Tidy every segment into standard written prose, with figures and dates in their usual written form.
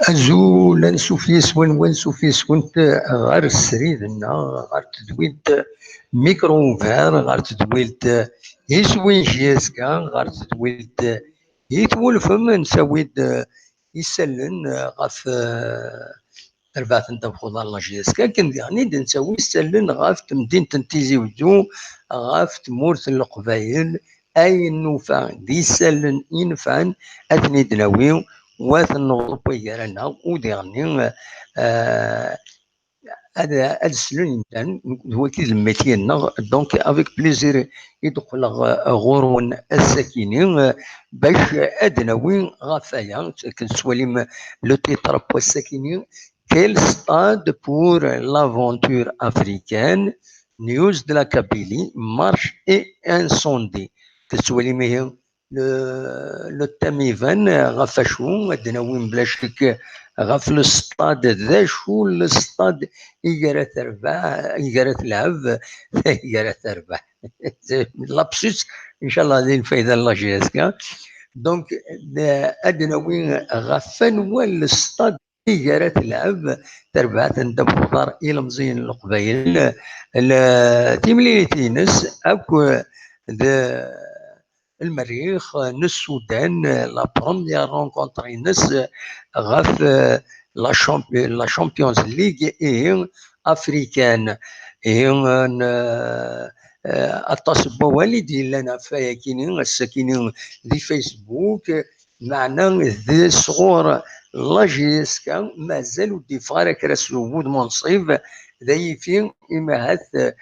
أزول نسوفيس وين سوفيس كنت غير السريد غير تدويلت ميكروفير غير تدويلت يسوين جيسكا غير تدويلت يتولفم نسويد يسلن غف ربعت انت بخضار الله جيسكا كن يعني نسوي يسلن غف مدينة تيزي وزو غف تمورت القبايل أي نوفا دي سلن ينفعن أثني دناويو واثن نغطي يرانا وديرني هذا السلون هو كي الميتين دونك افيك بليزير يدخل غورون الساكنين باش ادناوي غفايا كنسواليم لو تيتر بو الساكنين كيل ستاد بور لافونتور افريكان نيوز دو لا كابيلي مارش اي انسوندي كنسواليم هي لو تاميفان غفاشو ادناوي بلا شك غف السطاد ذا شو السطاد يقرا تربح يقرا تلعب يقرا تربح لابسوس ان شاء الله هذه الفايده الله جيسكا دونك ادنى وين غفن والسطاد يقرا تلعب تربح تندم خضار الى مزين القبايل تيمليتينس اكو المريخ نس السودان لا بروميير رونكونتر نس غف لا شامبيونز ليغ اي افريكان اي التصبو والدي لنا فايكين الساكنين دي فيسبوك معنا ذي صغور لاجيسكا مازالوا دي فارك راسلو بود منصيب ذي فين إما هات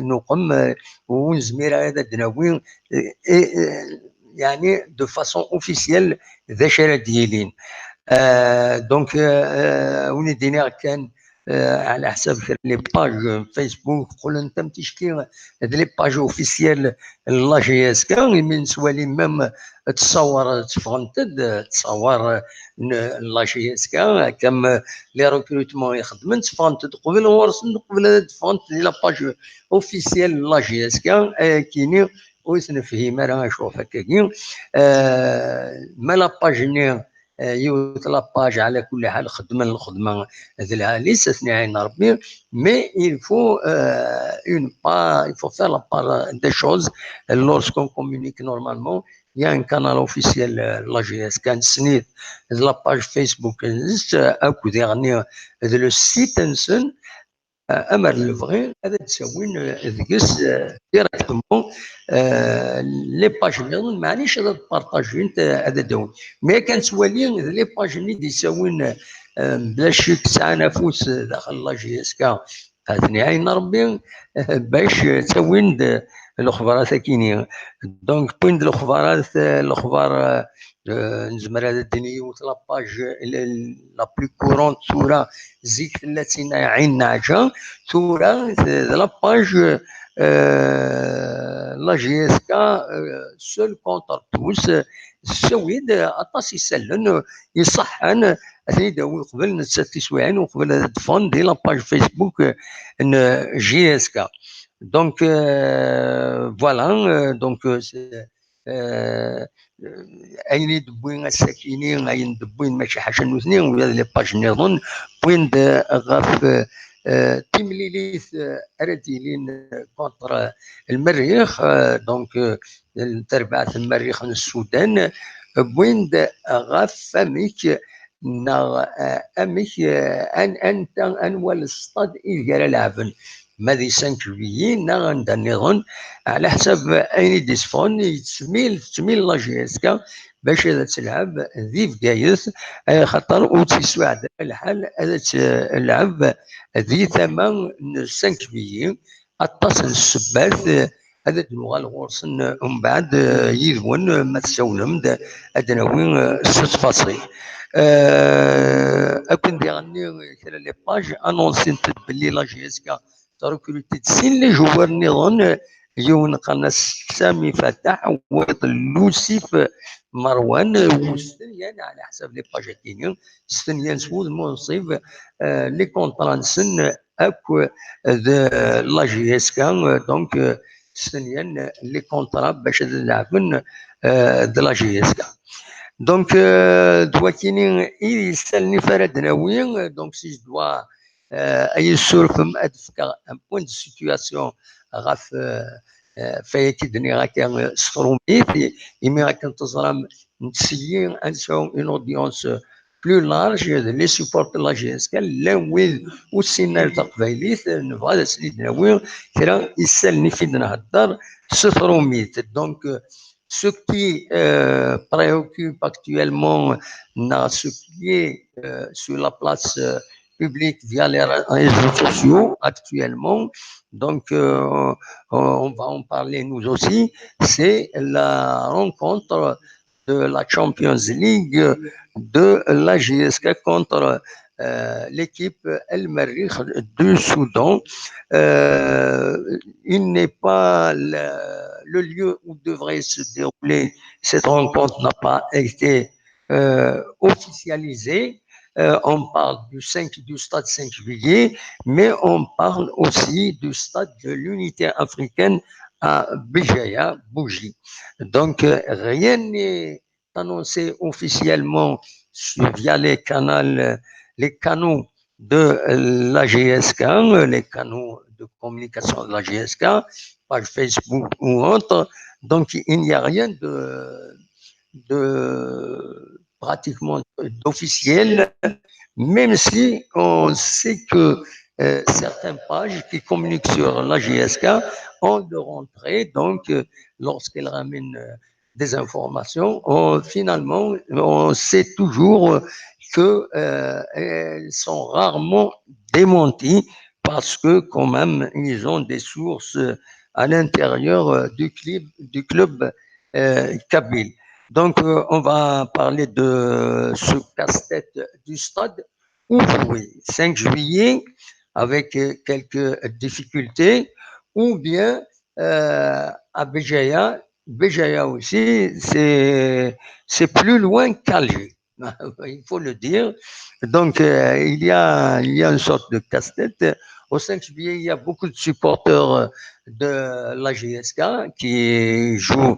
نقم ونزمير هذا دناوين يعني دو فاسون اوفيسيال ذا شرا ديالين دونك وني دينا كان على حساب لي باج فيسبوك قول انت متشكي هاد لي باج اوفيسيال لا جي اس كان من سوالي ميم تصور تفهمت تصور لا جي اس كان كم لي ريكروتمون يخدمن تفهمت قبل ورسن قبل تفهمت لا باج اوفيسيال لا جي اس كان كيني ويسنفهم راه نشوف هكاكي ما لا باج يوت لاباج على كل حال الخدمه ذلها ليس ثنين ربي مي il faut une part il faut faire la part des choses lorsqu'on communique normalement il y a un canal officiel l'AGS كان سنيت la page Facebook اكو ديرني le site انسن امر الفغي هذا تسوين ذكس ديريكتومون لي باج نظن معليش هذا بارطاجي انت هذا داون مي كان سوالي لي باج اللي يسوين بلا شك تسعة نفوس داخل لا جي اس كا هاتني عين ربي باش تسوين الاخبارات كاينين دونك بوين الاخبار نزمر هذا الدنيا وطلاباج لا بلو كورونت صوره زيك 30 عين نعجه صوره لاباج لا جي اس كا سول كونتر توس السويد اطاس يسلن يصحن اثني داوي قبل نتسويعين وقبل دفون دي لاباج فيسبوك جي اس كا دونك فوالا دونك اين دبوين الساكنين اين دبوين ماشي حاجه نوثني ولا لي باج نظن بوين غاف تيمليليث ارديلين كونتر المريخ دونك تربعة المريخ من السودان بوين غاف فميك نا اميك ان انت انوال الصطاد إذا لعبن ماذا سانكويين نغن نظن على حسب اين ديسفون تسميل لا جي اس كا باش هذا تلعب ذي فقايث خاطر وتسوى على الحال هذا تلعب ذي ثمان سانكويين اتصل السبات هذا دلوغ الغورسن ومن بعد يذون ما تسولم ادناوين ست فاصل اكون ديغني كلا لي باج انونسي بلي لا جي اس كا تركلتي تسين لي جوار نظن يون قناص سامي فتح ولوسيف مروان وستنيان على حسب لي باج كاينين ستنيان سود منصب لي كونطرا نسن اكو لا جي اس كا دونك ثانيا لي كونطرا باش نلعبن de la GSK. Donc, دوكيني يسالني فرد ناوي دونك سي دوا اي سورفم ادفكا ان بوين دو سيتوياسيون غاف فايتي دني راك ستروميت يمي راك تزرم نتسيين انسو اون اودينس بلو لارج لي سيبورت لا جي اس كان لا وين والسينال تقبايليت نبغى سيدنا وين كرا يسالني فين نهضر ستروميت دونك. Ce qui préoccupe actuellement ce qui est sur la place publique via les réseaux sociaux actuellement, donc on va en parler nous aussi, c'est la rencontre de la Champions League de la GSK contre l'équipe El Merrikh du Soudan. Il n'est pas le lieu où devrait se dérouler cette rencontre n'a pas été officialisé. On parle du stade 5 juillet, mais on parle aussi du stade de l'unité africaine à Béjaïa, Bougie. Donc, rien n'est annoncé officiellement via les canaux de la GSK, les canaux de communication de la GSK, page Facebook ou autre. Donc, il n'y a rien de pratiquement d'officiel, même si on sait que certaines pages qui communiquent sur la GSK ont de rentrée, donc lorsqu'elles ramènent des informations, finalement, on sait toujours qu'elles sont rarement démenties parce que quand même, ils ont des sources à l'intérieur du club kabyle. Donc, on va parler de ce casse-tête du stade où jouer 5 juillet avec quelques difficultés, ou bien à Béjaïa. Béjaïa aussi, c'est plus loin qu'Alger. Il faut le dire. Donc, il y a une sorte de casse-tête. Au 5 juillet, il y a beaucoup de supporters de la GSK qui jouent,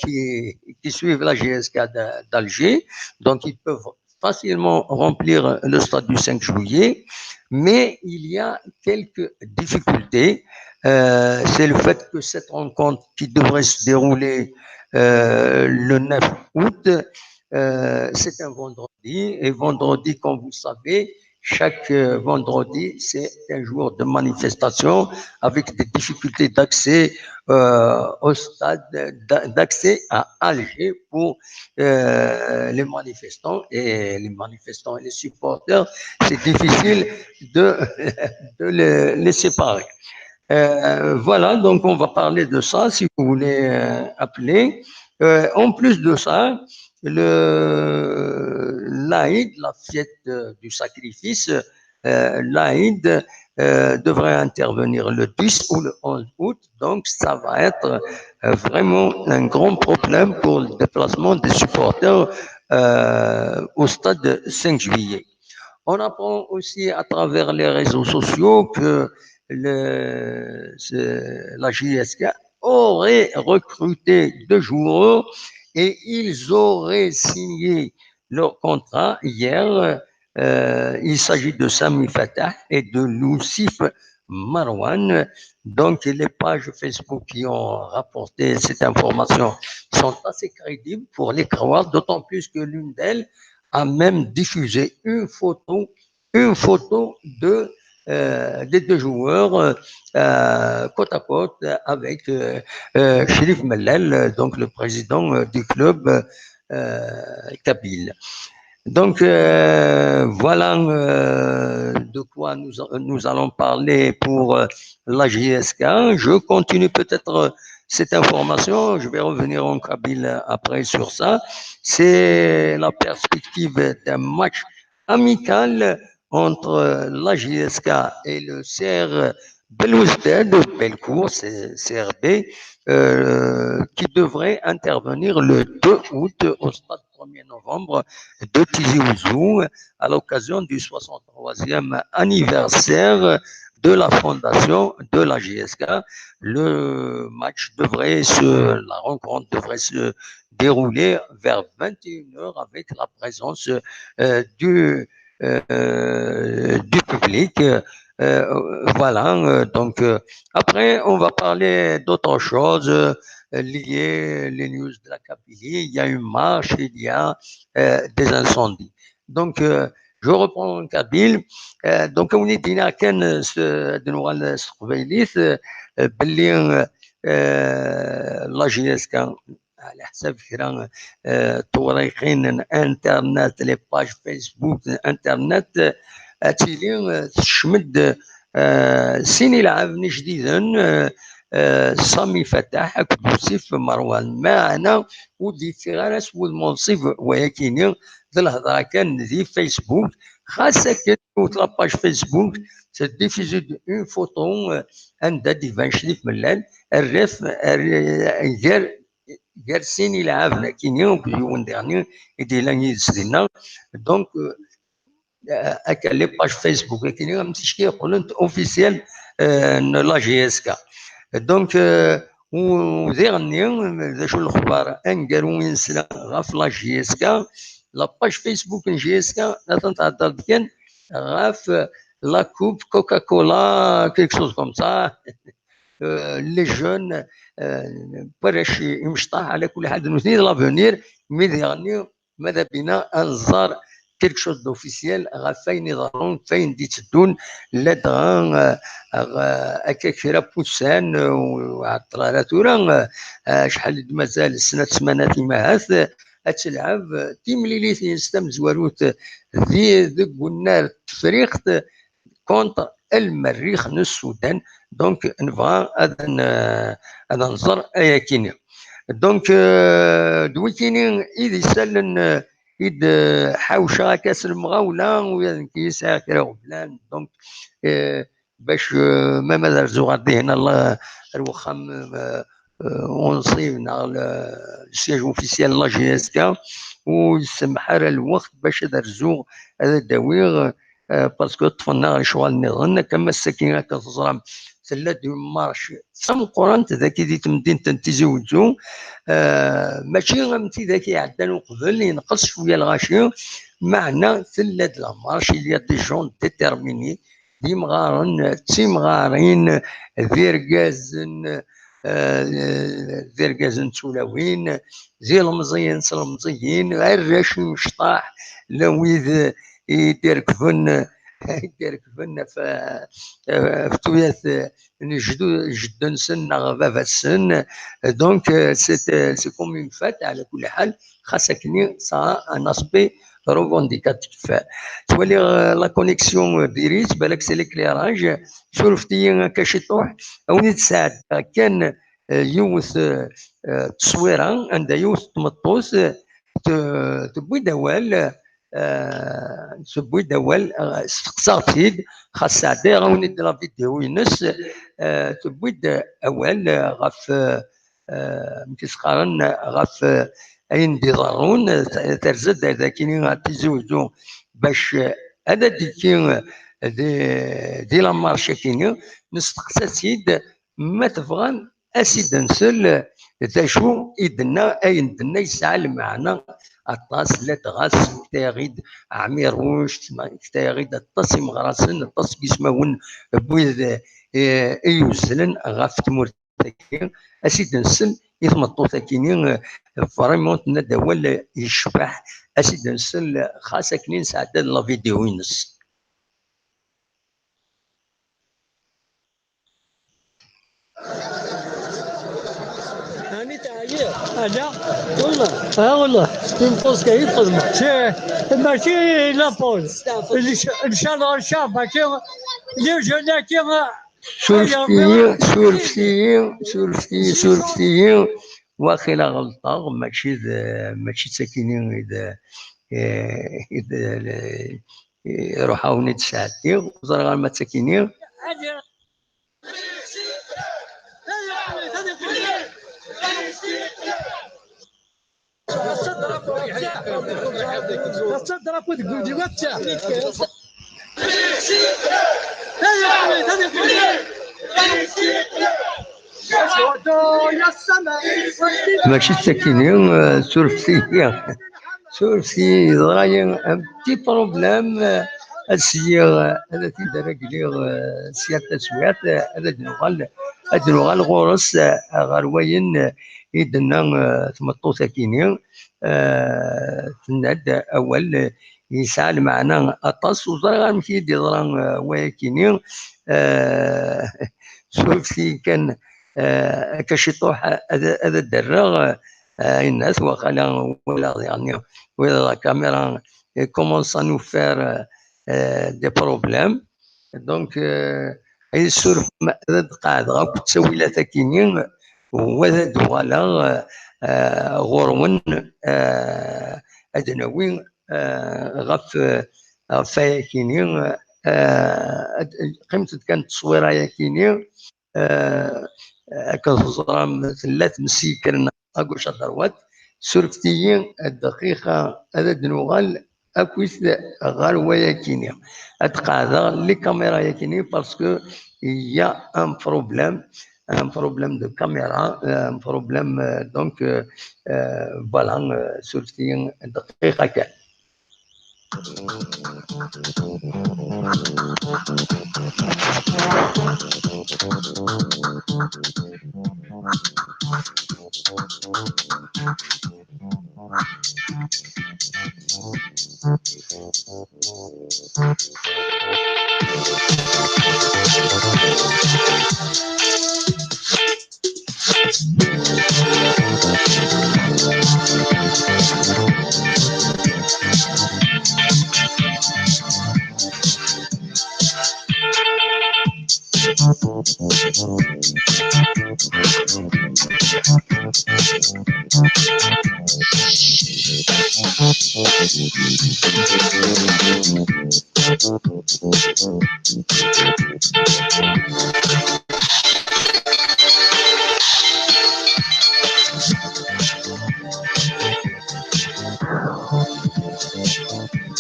qui suivent la GSK d'Alger. Donc, ils peuvent facilement remplir le stade du 5 juillet. Mais il y a quelques difficultés. C'est le fait que cette rencontre qui devrait se dérouler le 9 août, c'est un vendredi. Et vendredi, comme vous savez, chaque vendredi, c'est un jour de manifestation avec des difficultés d'accès au stade, d'accès à Alger pour les manifestants et les supporters. C'est difficile de les séparer. Voilà, donc on va parler de ça si vous voulez appeler. En plus de ça, l'Aïd, la fête du sacrifice, l'Aïd devrait intervenir le 10 ou le 11 août, donc ça va être vraiment un grand problème pour le déplacement des supporters au stade 5 juillet. On apprend aussi à travers les réseaux sociaux que la JSK aurait recruté 2 joueurs et ils auraient signé leur contrat hier. Il s'agit de Sami Fatah et de Loussif Marwan. Donc, les pages Facebook qui ont rapporté cette information sont assez crédibles pour les croire, d'autant plus que l'une d'elles a même diffusé une photo des 2 joueurs côte à côte avec Chérif Mellel, donc le président du club kabyle. Donc, voilà de quoi nous allons parler pour la JSK. Je continue peut-être cette information, je vais revenir en kabyle après sur ça. C'est la perspective d'un match amical entre la JSK et le CR Belouizdad, Belcourt, CRB, qui devrait intervenir le 2 août au stade 1er novembre de Tizi Ouzou à l'occasion du 63e anniversaire de la fondation de la JSK. La rencontre devrait se dérouler vers 21h avec la présence du public. Voilà, donc après, on va parler d'autres choses liées, les news de la Kabylie. Il y a une marche, il y a des incendies. Donc, je reprends en Kabyle. دونك وليدينا كان دنوغا القبيليت باللي لا جي اس كان على حساب كرا طوريقين انترنت لي باج فيسبوك انترنت تيلي تشمد سيني لعبني جديدا سامي فتح كدوسيف مروان معنا ودي غارس والمنصف ولكن ذي الهضره كان ذي فيسبوك خاصة كتبوت لاباج فيسبوك تديفيزي اون فوتو عندها ديفان شريف ملال الرف غير سيني لعاب لكن يوم يوم ديرني يدي لاني سدينا دونك هكا لي باج فيسبوك لكن يوم تشكي يقولون اوفيسيال لا جي اس كا دونك وذيغني ذا شو الاخبار انقروا ينسلا غاف لا جي اس كا لاباج فيسبوك جي اس كا لا تنتعطر كان غاف لا كوب كوكا كولا كيك شوز كوم سا لي جون باش يمشطح على كل حد نثني لافونير مي يعني ماذا بنا انظار كيك شوز دوفيسيال غا فين يظهرون فين دي تدون لا دغا هكا كيرا بوسان وعطرا تورا شحال مازال السنه 8 ماهاث تلعب تيمليليت يستم زواروت ذي قلنا تفريقت كونتر المريخ من السودان دونك نبغى هذا نظر ايا كيني دونك دوي كيني اذا سالن اذا حاوشه كاس المغاوله ويسعى كرا بلان دونك باش ما مازال زغادي هنا الله الوخام ونصيبنا السياج اوفيسيال لا جي اس كا ويسمح على الوقت باش هذا الرزوغ هذا داويغ باسكو طفلنا شغل نظن كما السكينه كتزرم سلا دو مارش سام قران ذاك دي تمدين تنتزوجو ماشي غمتي ذاك يعدل قبل ينقص شويه الغاشي معنا سلا د لا مارش اللي دي جون ديتيرميني دي مغارن تيمغارين فيرغازن زرقازن تولوين زي المزيين سلمزيين الراشي مشطاح لويذ يديركفن في توياث جدو نسن بابا السن دونك سي كوم اون فات على كل حال خاصة كني سا ان اسبي روفونديكاتيف تولي لا كونيكسيون بيريت بالك سي ليكليراج شرفتي كشطوح اوني تساعد كان يوث تصويره عند يوث تمطوس تبوي دوال تبوي دوال استقصاتيد خاص عدي غاوني لا فيديو ينس تبوي اوال غف مكيسقارن غف اين دي ضرون ترزد هذا كيني تزوجو باش هذا ديكين دي لا مارشا كيني نستقصى سيد ما تبغى اسيد نسل ذا شو إدنا أين دنا يسعى المعنى الطاس لا تغاس تاغيد عمير روش تاغيد الطاس مغرسن الطاس بيسمون بويذ يوزلن غاف تمورتكين اسيد نسل يثمطو تاكينين فريمون تنادى ولا يشبح اسيد نسل خاصة كنين سعداد لا فيديو ينس هذا والله والله ينقص كيف خدمة ماشي لا بوز ان شاء الله الشعب ماشي يوجد كيما سولفتي واخيلا غلطة ماشي ساكنين إذا يروحوا نتساعدي وزرع ما ساكنين تصدر اكو تقول دي وقتها ماشي الساكنين سورسي ضاين ان بتي بروبليم السير هذا تيدار كليغ سير تسويات هذا نوغال غورس غير وين يدنا تمطو ساكنين تناد اول يسعى المعنى اطاس وزرا غنمشي يضرا ويكينين سورسي كان كشي طوح هذا الدراغ الناس وقال ولا يعني ولا la caméra commence à nous faire des problèmes donc يسور هذا قاعد غاك تسوي لا تاكينين وهذا دوالا غورون ادناوين غف فايكينين قيمة كانت تصويرة ياكينين كظرام ثلاث مسيكرنا أقوش الضروات سورفتيين الدقيقة هذا دنوغال أكويس غال وياكيني أتقاذا لي كاميرا ياكيني باسكو يا ان بروبليم دو كاميرا ان بروبليم دونك فوالا سورفتيين الدقيقة كان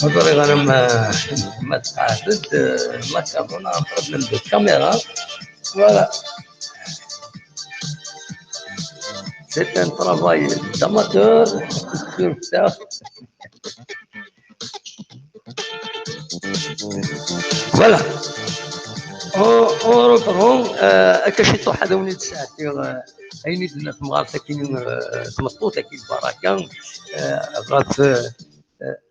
بطريقة أنا ما تحدد ما كان بروبليم دو كاميرا فوالا c'est un travail d'amateur sur ça. Voilà. On reprend. كشيطو هذا ونيت ساعتي أين دنا في مغارسة كاين تمطوطة كاين بركة غاف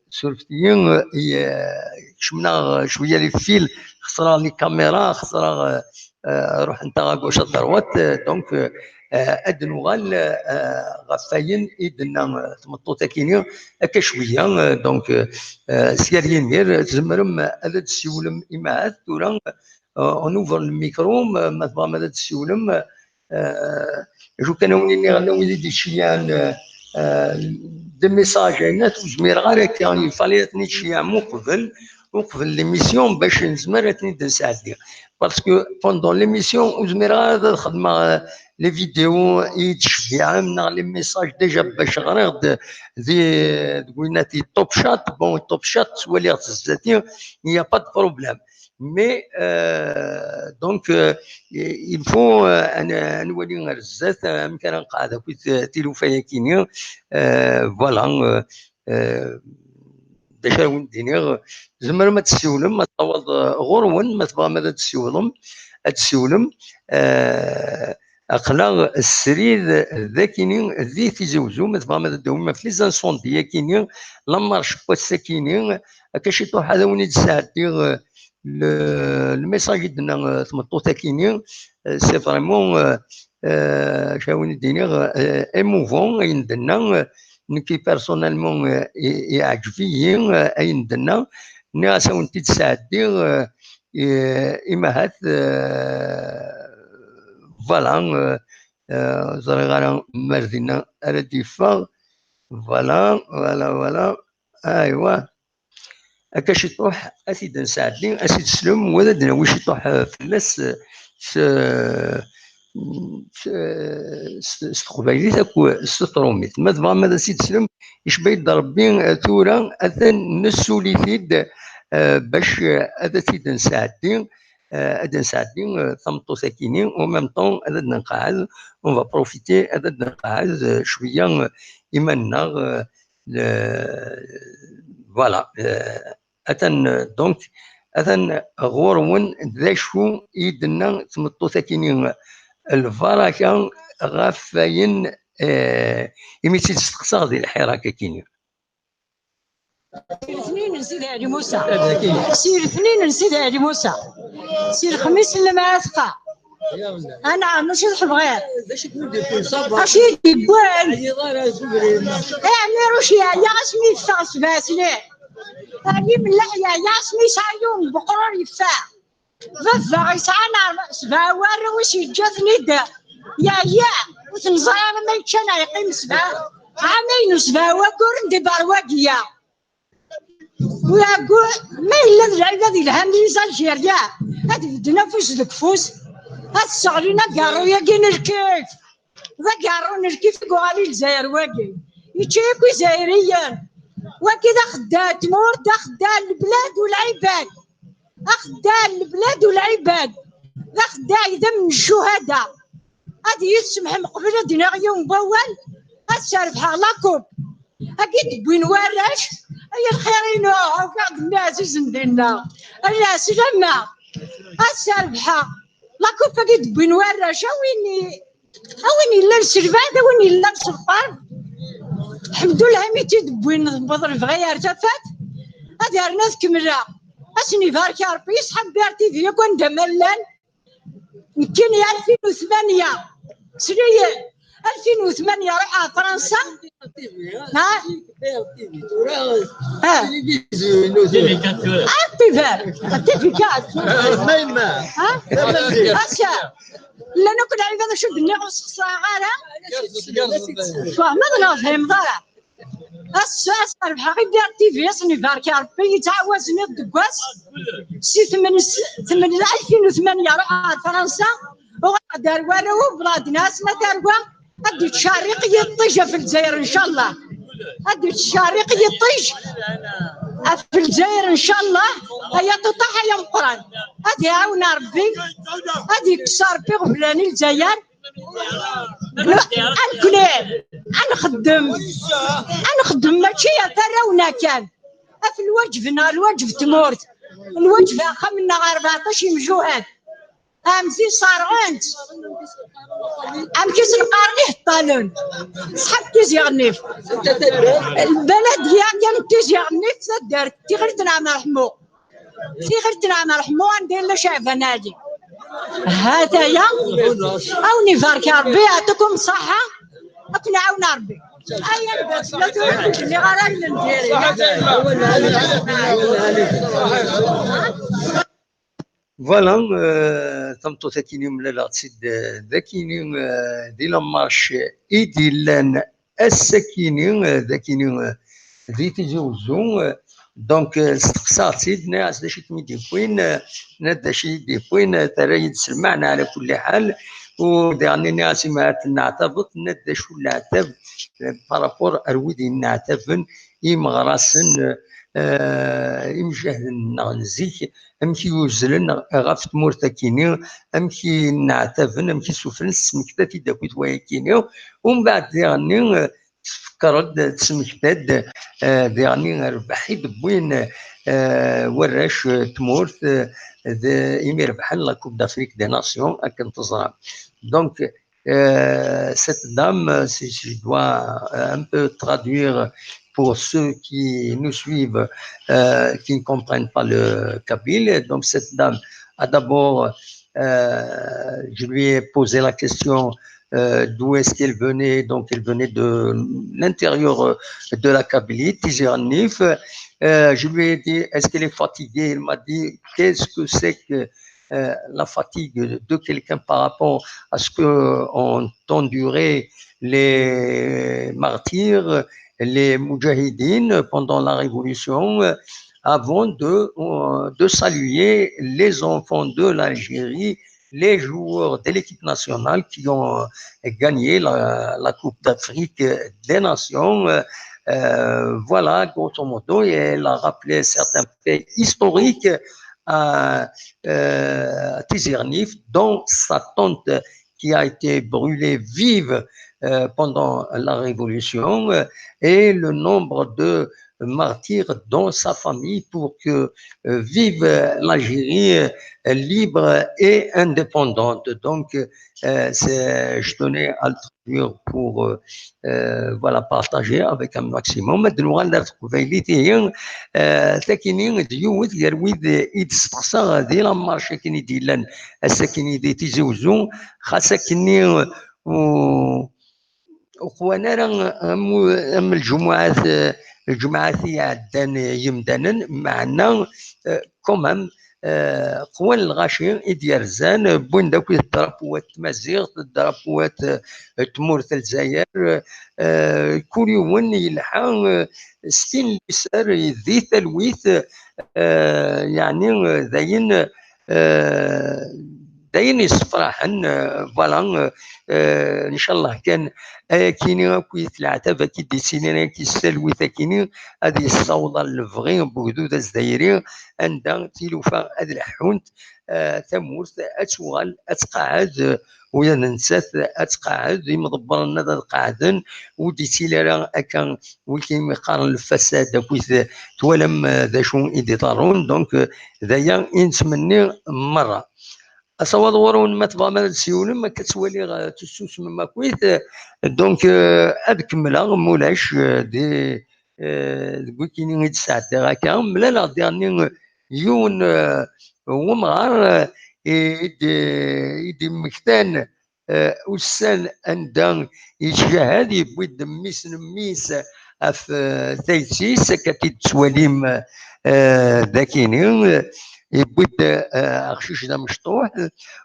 سورفتيين شمنا شوية لي فيل خسرا لي كاميرا خسرا روح انت غاكوش الدروات دونك ادنوغال غفاين ايدنا تمطوطه كينيا هكا شويه دونك سياريين مير تزمرم هذا تسيولم ايماعات تورا اونوفر الميكرو ما تبغى ماذا تسيولم جو كان وني غنوي دي شيان دي ميساج الناس وزمير غير كان يفاليتني شي مقبل ليميسيون باش نزمر نساعد باسكو بوندون ليميسيون وزمير هذا الخدمه لي فيديو يتشفيع من لي ميساج ديجا باش غير دي قلناتي توب شات بون توب شات تولي غتزاتي يا با دو بروبليم مي دونك il faut انا نولي غير الزات يمكن نقعد كنت تيلوفايا كينيا فوالا باش ندير زعما ما تسولم ما تعوض غرون ما تبغى ماذا تسولم اقلا السرير ذاكينين ذي تيزوزو ما تبغى ماذا دوما في لي زانسوندي كينين لما رشقوا الساكينين كاشي طوح هذا وني تساعدي الميساج دنا تمطوطه كينين سي فريمون شاوني دينيغ ايموفون يندنا نكي بيرسونيلمون يعجبني اين دنا ناس ونتي تساعدي ايماهات فوالا زرغانا مردينا رديفا فوالا ايوا هكا شي طوح اسيد نساعدني اسيد سلم ولا دنا شي طوح فلاس استقبالي تاكو ستروميت ما تبغى ماذا سيد سلم يشبه يضرب بين ثورا اذن نسوليثيد باش هذا سيد نساعدين هذا نساعدين ثمطو ساكنين وميم طون هذا نقعد اون فا بروفيتي هذا نقعد شويه ايماننا فوالا اثن دونك اثن غورون ذا شو يدنا ثمطو ساكنين الفركه غافين يمشي تستقصى هذه الحركه كاينين سير اثنين نسيت علي موسى سير اثنين نسيت علي موسى سير خميس اللي مع ثقة انا ماشي الحبغير اش يدبال اعملوا شي يا اسمي الشخص باسلي هذه من لحية يا اسمي سايوم بقرار يفاع ففا يسعانا سبا وارو وش يجاثني دا يا وتنزل ما يتشنى يقيم سبا عامين سبا وقرن دي برواقيا ويقول ما إلا العيبة ذي الهم يزال شيريا هذه بدنا فوس الكفوس هاد الصغرينا قارو ياكين الكيف ذا قارو الكيف قوالي الجزائر واقي يتشيكو جزائريا وكذا خدا تمور خدا البلاد والعباد خدا البلاد والعباد ذا خدا إذا من الشهداء هذه يسمح مقبلة دينا يوم بوال هاد سارف لاكوب أكيد بوين وراش هي الخيرين وقعد الناس يزندنا الناس لما السربحة لا كوبا قد بين وراش ويني لا السربان ويني لا السلطان الحمد لله ميتي دبوين بضر فغير تفات هذا الناس كملا اسني بارك يا ربي يسحب بارتي في يكون دملان يمكن 2008 سنيه 2008 راح فرنسا ها التيفيكات ها لا نكون عارف هذا شو الدنيا صغيره ما نفهم ضرع الساس الحقيقي ديال تيفي اسني بارك يا ربي يتعوزني الدكواس سي 2008 راح فرنسا ودار ورو بلاد ناس ما داروا هدي الشارق يطيش في الجزائر ان شاء الله هدي الشارق يطيش في الجزائر ان شاء الله هي تطيح يا مقران هدي عاونا ربي هدي كسار بي غفلاني الجزائر الكليل نخدم ماشي فراونا كان في الوجفنا الوجف تمورت الوجف خمنا 14 مجوهات امسي صارغنت ام كيس نقارنيه الطالون صحاب كيس يغنيف البلد يا كيس يغنيف دارت تي غير تنعم رحمو ندير له شعب نادي هذا يا عاوني بارك يا ربي يعطيكم الصحة نعاون ربي ايا بس لا تقول لي غير ندير فوالا ثمتو ثاكيني من الغتسيد ذاكيني دي لامارش ايديلان السكيني ذاكيني ذي تجوزو دونك استقصاتي ناس داشي تميدي بوين داشي دي بوين ترايد سمعنا على كل حال ودعني ناس ما نعتبط نداشو العتاب بارابور ارويدي نعتبن يمغراسن يمجهدن نزيك امكي يوزلن غاف تمورتا كيني امكي نعتبن امكي سفرن سمكتاتي داكويت ويا كيني ومن بعد يعني تفكرت تسمكتاد يعني ربحي دبوين وراش تمورت إيمي ربحان لا كوب d'Afrique des Nations à Kentozra. Donc, cette dame, si je dois un peu traduire pour ceux qui nous suivent, qui ne comprennent pas le kabyle, donc cette dame a d'abord, je lui ai posé la question d'où est-ce qu'elle venait, donc elle venait de l'intérieur de la Kabylie, Tizernif. Je lui ai dit, est-ce qu'elle est fatiguée? Il m'a dit, qu'est-ce que c'est que la fatigue de quelqu'un par rapport à ce qu'ont enduré les martyrs, les moudjahidines pendant la Révolution, avant de saluer les enfants de l'Algérie, les joueurs de l'équipe nationale qui ont gagné la Coupe d'Afrique des Nations. Voilà, grosso modo, et elle a rappelé certains faits historiques à Tizernif, dont sa tante qui a été brûlée vive pendant la Révolution, et le nombre de martyrs dans sa famille pour que vive l'Algérie libre et indépendante. Donc, je tenais à le traduire pour voilà, partager avec un maximum. دلوقتي قبيلتي ثاكنين ديوت يرويد يتسقسا غادي لا مارشا كني ديلان الساكني دي تيزوزو خاصة كني وخوانا راه ام الجمعات يعدان يمدانا معنا كومام قوان الغاشي إديارزان بوين داك الدرابوات تمازيغ الدرابوات تمورت الجزائر كل يوم يلحق ستين لسار ذي تلويث يعني داين يصفراحن فوالا ان شاء الله كان كيني كويت العتبه كي ديسينينا كي السلوي كيني هذه الصوضه الفغي بوجود الزدايري عندها تيلوفا هذه الحونت تمورت اتوغال اتقاعد ويا ننسات اتقاعد مضبر لنا قاعدن ودي تيلارا كان وكيما يقارن الفساد كويت تولم ذا شون ايديطارون دونك ذايا نتمنى مره اصوات ورون ما تبغى ما تسيون ما كتولي تسوس ما كويت دونك اكمل مولاش دي كيني غير ساعه هكا ملا لا ديرني يون ومغار يدي مكتان وسان عندها يجهد يبوي ميس نميس اف ثيسيس كتي تسواليم ذاكيني يبود غشيش دا مشطوح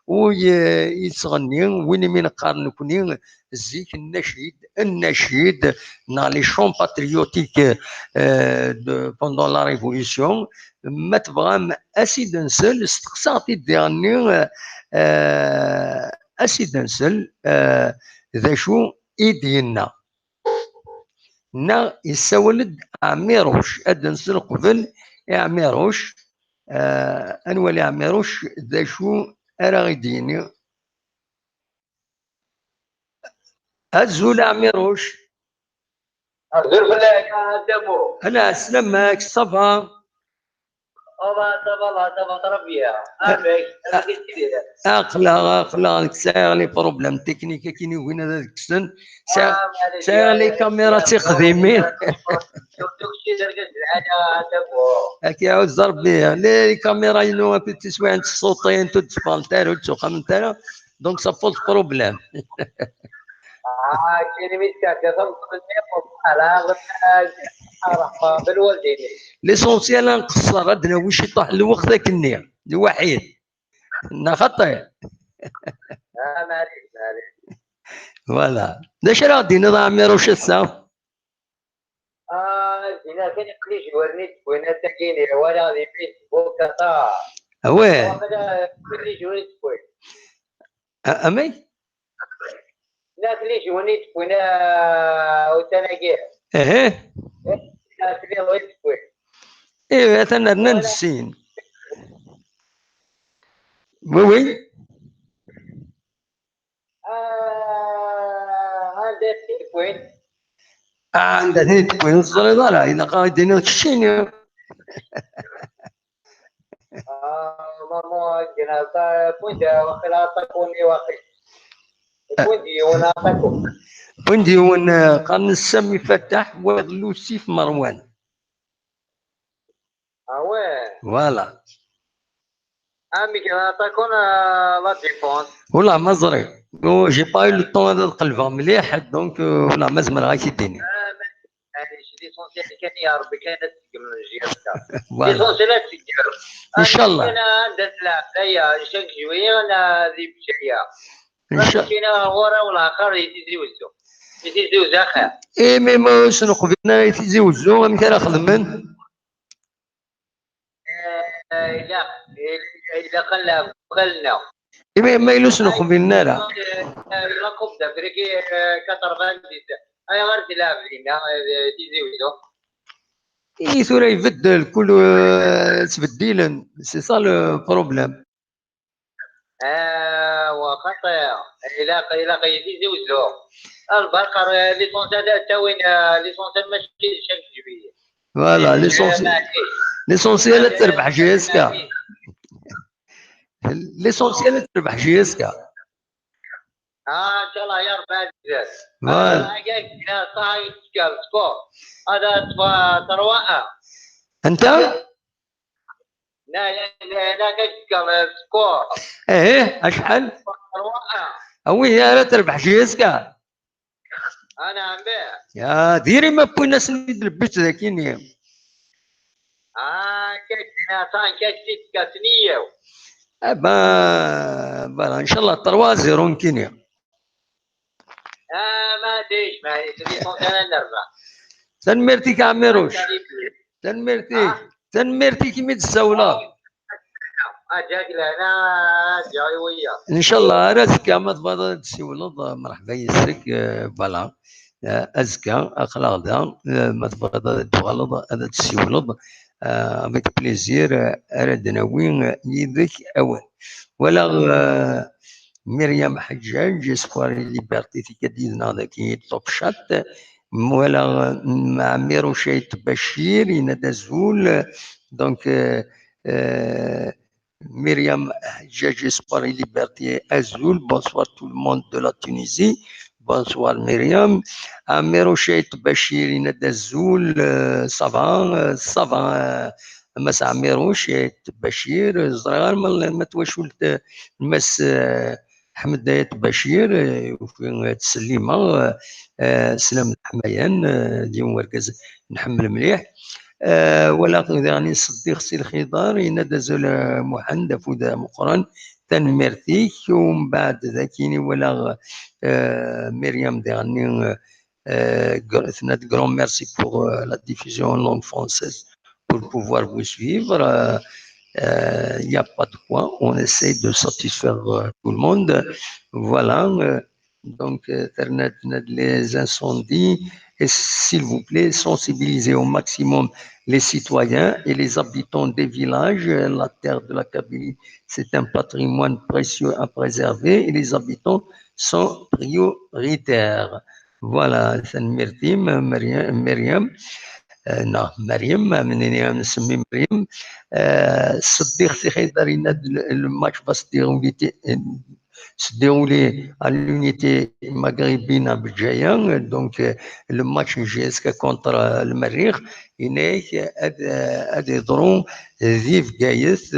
ويتغني وين من قارن كوني زيك النشيد نا لي شون باتريوتيك بوندون لا ريفوليسيون ما تبغى اسيد نسل استقصاتي ديالني اسيد نسل ذا شو ايدينا نا يسولد عميروش اد نسل قبل عميروش انولي عميروش ذا شو اراغيديني ازول عميروش ازول فلاك دمو انا اسلمك صفا صبا تربيه امك انا كنت كثير اقلا ساير لي بروبليم تكنيك كيني وين هذا الكسن ساير لي كاميرا تقديمين هاك يعود ضرب بها لي كاميرا ينو كنت تسوي عند الصوتين تدفالتار وتسوق من ترى دونك سا بوز بروبليم كاين ميتك كتم على بالوالدين ليسونسيال نقصر عندنا واش يطيح الوقت ذاك النية الوحيد خطير معليش فوالا داش راه دينا ضامير واش الساعه دينا كان يقلي جوارني بوينات كاين ولا غادي بيت بوكاطا واه كلي جوارني بوين امي لا كلي جوارني بوينا وتناقير ايه كلي غادي بوين ايه انا ننسين وي عندها بوين عندها ثلاث بوين الصغيرة إذا قاعدين تشيني ماما جنازة بوندا وخلا تكوني واخي بوندي وانا تكون بوندي ون قرن السمي فتح ولوسيف مروان وين فوالا امي جنازة تكون لا ديفونس ولا ما زري جي با لو طون هذا نقلبها مليح دونك ولا ما زمر غاكي ديني ليسونسيال كان يا ربي كانت تكنولوجيا فوالا ليسونسيال تدير ان شاء الله انا درت العبايه شاك شويه انا ذي بشعيه ان شاء الله كاينه غورا والاخر يتزوجوا اخر اي مي ما شنو قبلنا يتزوجوا مثلا خدمن الا قلنا اي ما يلوسنو قبلنا لا لا كوب دافريكي 90 اي غير تلعب لينا تزوجوا إيه ثورة يبدل كل تبديلا سي سا لو بروبليم. وخطير إلا قيدي زوزو البقر ليسونسيال تا وين ليسونسيال ماشي شاف جبيه. فوالا ليسونسيال تربح جيسكا. ليسونسيال تربح جيسكا. ان شاء الله يا رب العزيز. فوالا كاع صاي سكور هذا تروى انت لا كاع سكور ايه اشحال تروى اوي يا تربح جيسكا. انا عم بيه يا ديري ما بونا سنيد البيت ذاكيني. كاع صاي كاع سنيه با ان شاء الله 3-0 كينيا. ما ادريش ما ليسونسيال نربح. تنمرتي كعميروش تنمرتي كيما تساولا اجاك لهنا جاي وياه ان شاء الله راسك ما تفضل تسولد مرحبا يسرك فوالا ازكى اخلاق دا ما تفضل تغلط هذا تسولد افيك بليزير اردنا وين يدك اول ولا مريم حجاج اسبوار ليبرتي في كديدنا ذاكي توب شات ولا مع ميروشيت بشير ينادى زول دونك Myriam Hadjadj Espoir et Liberté Azul, bonsoir tout le monde de la Tunisie, bonsoir Myriam, Amero Cheikh Bachir Inad Azul, ça va, مس عميرو شيت بشير صغار ما توشولت مس حمد دايت بشير وفي تسليمه سلام الحميان اليوم وركز نحمل مليح ولا يعني صديق سي الخضار ينادى زول محمد فودا مقرن تنمرتيك ومن بعد ذاكيني ولا مريم ديغني تنادى grand merci pour la diffusion en langue française pour pouvoir vous suivre. Il n'y a pas de quoi, on essaie de satisfaire tout le monde. Voilà, donc les incendies, et s'il vous plaît, sensibiliser au maximum les citoyens et les habitants des villages. La terre de la Kabylie, c'est un patrimoine précieux à préserver et les habitants sont prioritaires. Voilà, c'est Myriam. نعم مريم منين نسمي مريم صديق سي خيدر يناد الماتش باش déroulé à l'unité maghrébine بالجاية دونك الماتش جيسكا كونتر المريخ هناك هذا يضرون ذيف جايث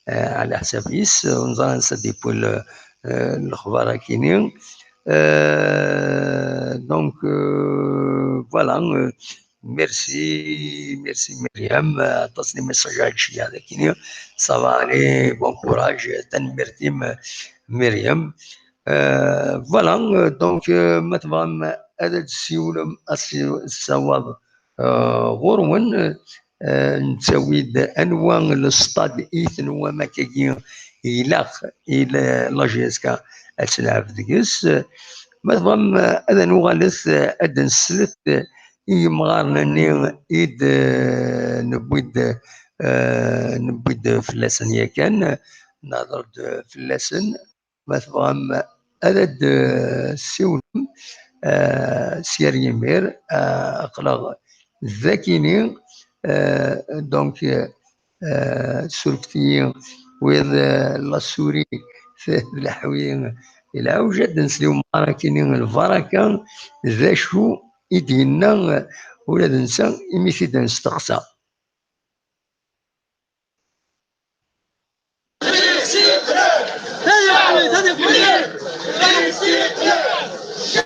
على حساب يس ونظن نصدقوا الاخبار كاينين دونك فوالا Merci Myriam. عطتني ميساج هاد الشيء هذا كاين صافا علي بون كوراج تنمرتي مريم. فوالا دونك مثلا هذا السيول الصواب غرون نتساويد انواع الستاد ايثن وما كاين الى لا جيسكا تلعب ديكس مثلا هذا نغالث هذا نسلت يمغارني إيد نبويد فلاسن يا كان نهضر فلاسن مثلا هذا السيولم سير يمير أقلق ذاكيني دونك سوركتي ويض لا سوري في الحوين إلى وجد نسليو مراكينين الفركة ذا شو يدينا ولا ننسى يمشي نستقصى.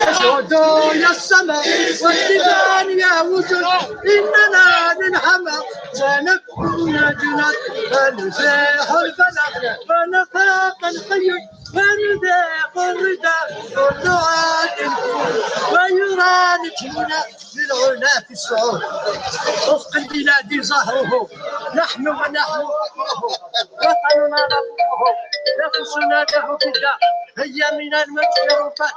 اسودوا يا السماء والجبال يا وجود اننا ننحمى سنكون جنات فنزاح الفلك فنفاق الخير فنذاق الرداء والدعاء ويرى نجمنا للعلا في الصعود وفق البلاد ظهره نحن ونحن وطننا نبوه نفسنا له فداء هيا من المكفرة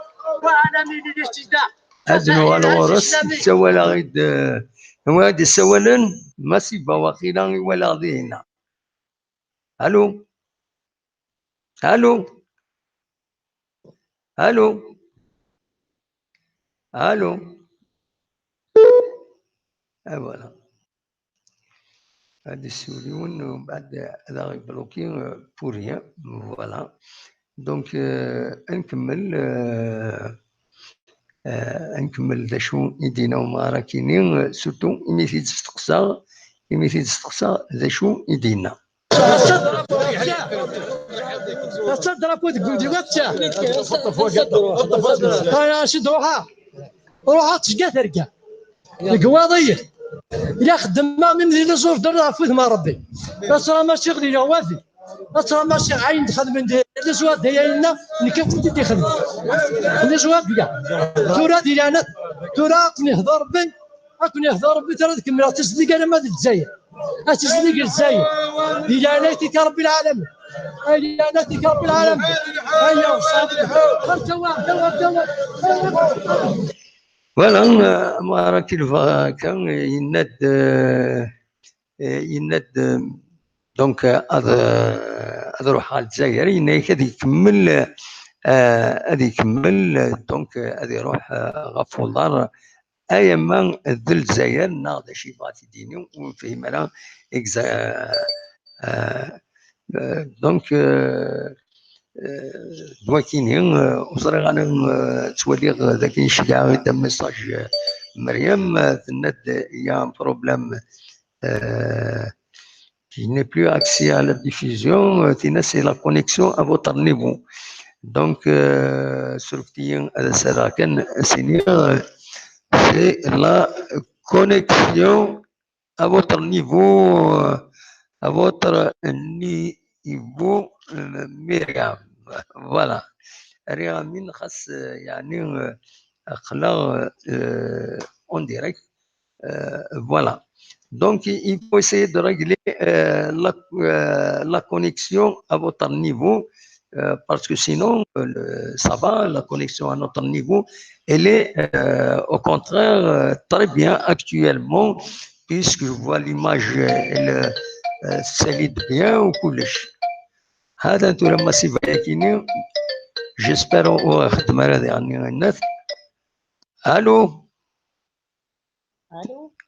وعلى من الاجتداء أدنو الغرس سوى غيد وهذه السوالن ما سيبا واخيرا ولا غادي. الو الو الو الو فوالا هادي السوريون ومن بعد هذا غيبلوكي بور ريان فوالا. دونك نكمل دا شو يدينا وما راه كاينين سورتو إمي تستقصى دا شو يدينا. الدرابو تقول ديما تاع انا شد روحها تشقى ترقى القواضيه الا خدمنا من ذي الزور درنا فوت مع ربي بس راه ماشي غادي وافي بس راه ماشي عين تخدم من الزواد ديالنا نكيف تدي خدم الزواد كاع تورا ديالنا تورا نهضر ربي نهضر ربي ترى ديك المراه تسلك انا ما الجزائر تسلك الجزائر ديالنا رب العالمين أنا رب العالمين أيوه فوالا ما راه كيلفا كان يناد دونك روح على الجزائر غادي يكمل دونك غادي يروح غفو الدار ايما ذل الجزائر ناض شي بغات يديني ونفهم انا دونك دوا كاينين وصرا غانا تولي ذاك يشجع دا ميساج مريم تناد يا بروبليم qui n'est plus accès à la diffusion, c'est la connexion à votre niveau. Donc, c'est la connexion à votre niveau, Myriam. Voilà. Myriam, خاص يعني خلا en direct. Voilà. Donc, il faut essayer de régler la connexion à votre niveau, parce que sinon, ça va, la connexion à notre niveau, elle est au contraire très bien actuellement, puisque je vois l'image, elle s'élite bien ou كلش. هذا انتو لما سيفاكيني جيسبر وخدمة هذه عني الناس. الو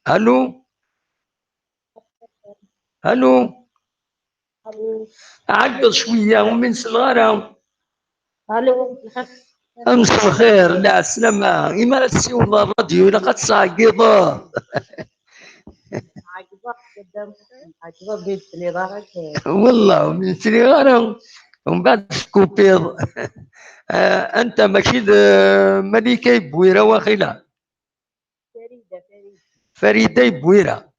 الو الو عقل شويه ومن صغارهم. الو امس الخير لا السلامه إما لا تسيون الراديو الا قد صاقيضه عجبة بيت اللي ظهرك والله من صغارهم ومن بعد سكوبيض. انت ماشي ملكه بويره واخيلا فريده بويره.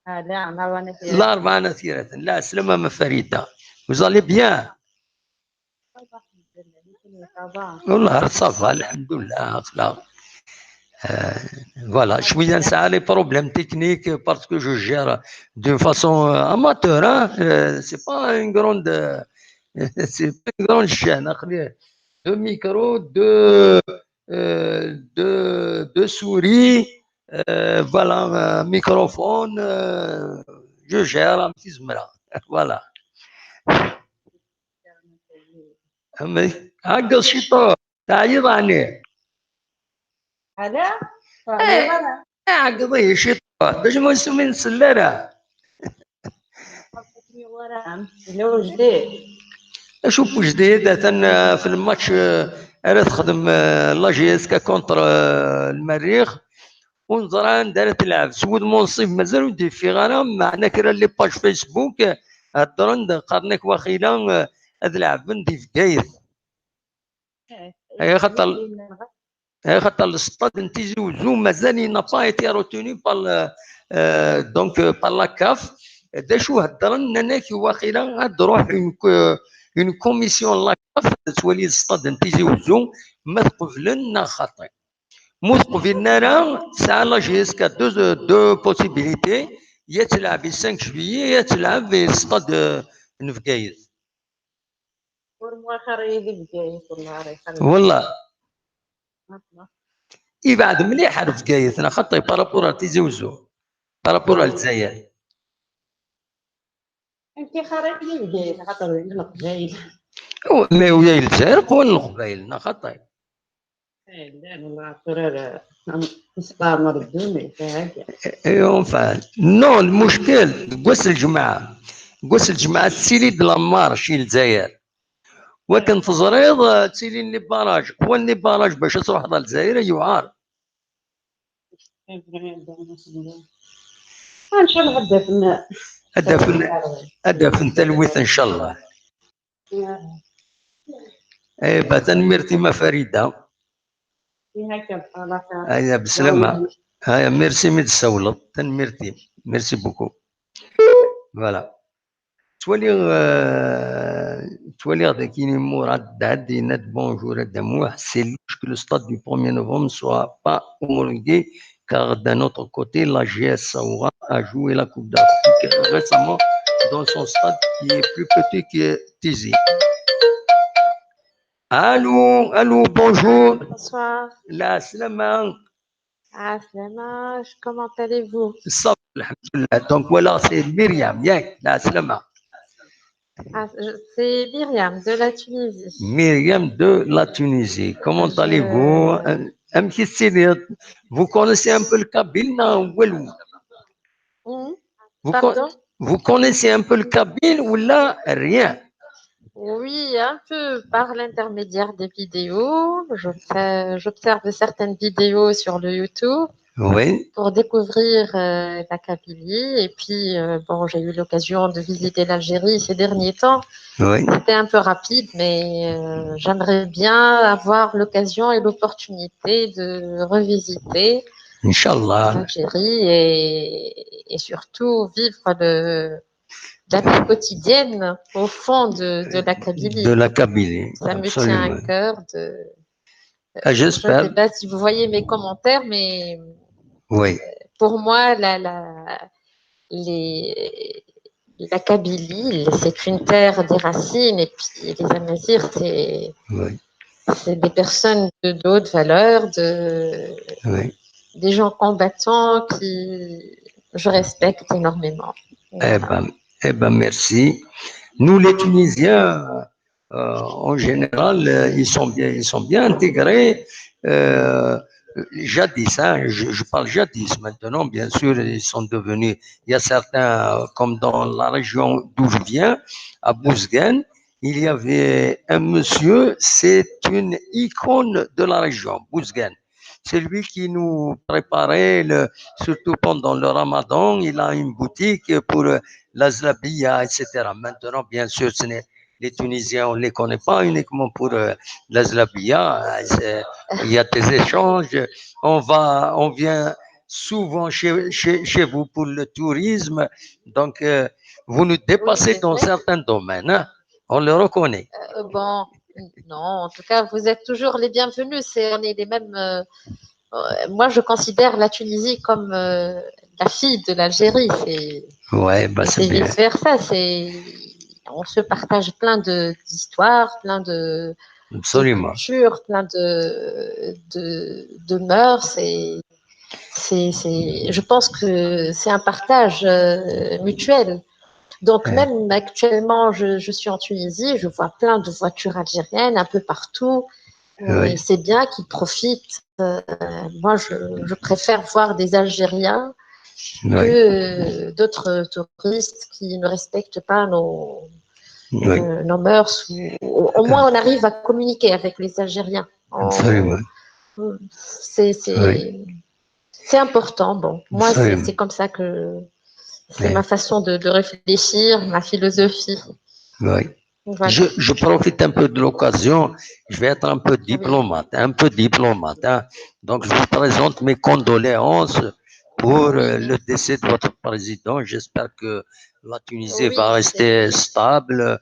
لا أربعة نثيرة لا سلامة ما فريدة. Vous allez bien؟ والله صافا الحمد لله خلاص. Voilà, شوية نسعى لي بروبليم تكنيك parce que je gère de façon amateur. C'est pas une grande chaîne. Deux micros, deux souris. Voilà, microphone, je gère un petit zmra. Voilà. عقل شيطان تعيض عليه. هذا؟ عقضيه شيطان باش ما يسمي السلارة. لو جديد. شوفوا جديد في الماتش انا تخدم لا جي اس كا كونتر المريخ ونظران دارت تلعب سود منصف مازال ودي في غرام معنا كرا لي باج فيسبوك هضرن قرنك واخيلا هاد لعب ندي في كايث. هي خاطر السطاد نتيجي وزو مازال نابا ايتي روتوني بال دونك بال لا كاف. دا شو هضرن انا كي واخيلا غاد تروح اون كوميسيون لا كاف تولي السطاد نتيجي وزو ما تقبلن خاطئ. متقبلنا راه تسعى لا جي اس كا دو بوسيبيليتي يا تلعب في 5 جويي يا تلعب في ستاد نفكايز. والله يبعد مليح نفكايز انا خاطر بارابور تيزي وزو. بارابور على الجزائر. انت خريطي داير خاطر القبائل. مي ويا الجزائر قوى القبائل خطير. لا ما عرفت نستعمر الدنيا هكا. ايوا فاهم. نو المشكل قوس الجماعه، قوس الجماعه تسيلي د لامار شي الجزائر، ولكن في زريض تسيلي لي باراج، قوى لي باراج باش تروح للجزائر يعار. ان شاء الله هدف تلويث ان شاء الله. اي تنميرتي ما فريده. هيا بسلامة. هيا ميرسي ميد السولط تنميرتي. ميرسي بوكو. فوالا. تولي غادي مراد عدي ناد بونجور دموح سي que le stade du 1er novembre soit pas homologué car d'un autre côté la GS Saoura a joué la Coupe d'Afrique récemment dans son stade qui est plus petit que Tizi. Allô, bonjour. Bonsoir. La slama. Ah, Slama, comment allez-vous? Ça va, alhamdoulilah. Donc voilà, c'est Myriam, la slama. Ah, c'est Myriam de la Tunisie. Myriam de la Tunisie. Comment allez-vous? Vous connaissez un peu le Kabyle, non? Pardon? Vous connaissez un peu le Kabyle ou là, rien? Oui, un peu par l'intermédiaire des vidéos. J'observe certaines vidéos sur le YouTube. Oui. Pour découvrir la Kabylie. Et puis, bon, j'ai eu l'occasion de visiter l'Algérie ces derniers temps. Oui. C'était un peu rapide, mais j'aimerais bien avoir l'occasion et l'opportunité de revisiter l'Algérie et surtout vivre la vie quotidienne au fond de la Kabylie. De la Kabylie. Ça me tient à cœur de... J'espère. Je ne sais pas si vous voyez mes commentaires, mais... Oui. Pour moi, la Kabylie, c'est une terre des racines, et puis les Amazirs, c'est des personnes de haute valeur, des gens combattants qui je respecte énormément. Voilà. Eh ben, merci. Nous, les Tunisiens, en général, ils sont bien intégrés. Jadis, je parle jadis, maintenant, bien sûr, ils sont devenus, il y a certains, comme dans la région d'où je viens, à Bouzguen, il y avait un monsieur, c'est une icône de la région, Bouzguen. C'est lui qui nous préparait, surtout pendant le Ramadan, il a une boutique pour la zlabia, etc. Maintenant, bien sûr, les Tunisiens, on ne les connaît pas uniquement pour la zlabia. Il y a des échanges. On vient souvent chez vous pour le tourisme. Donc, vous nous dépassez dans certains domaines. Hein? On le reconnaît. Bon, non, en tout cas, vous êtes toujours les bienvenus. On est les mêmes. Moi, je considère la Tunisie comme la fille de l'Algérie. C'est vice-versa. On se partage plein d'histoires, plein de cultures, plein de mœurs. Je pense que c'est un partage mutuel. Donc, même actuellement, je suis en Tunisie, je vois plein de voitures algériennes un peu partout. Et c'est bien qu'ils profitent. Moi, je préfère voir des Algériens que d'autres touristes qui ne respectent pas nos mœurs. Au moins, on arrive à communiquer avec les Algériens. C'est important. Bon, moi, c'est comme ça que c'est ma façon de réfléchir, ma philosophie. Oui. Voilà. Je profite un peu de l'occasion. Je vais être un peu diplomate, hein. Donc, je vous présente mes condoléances pour le décès de votre président. J'espère que la Tunisie va rester stable.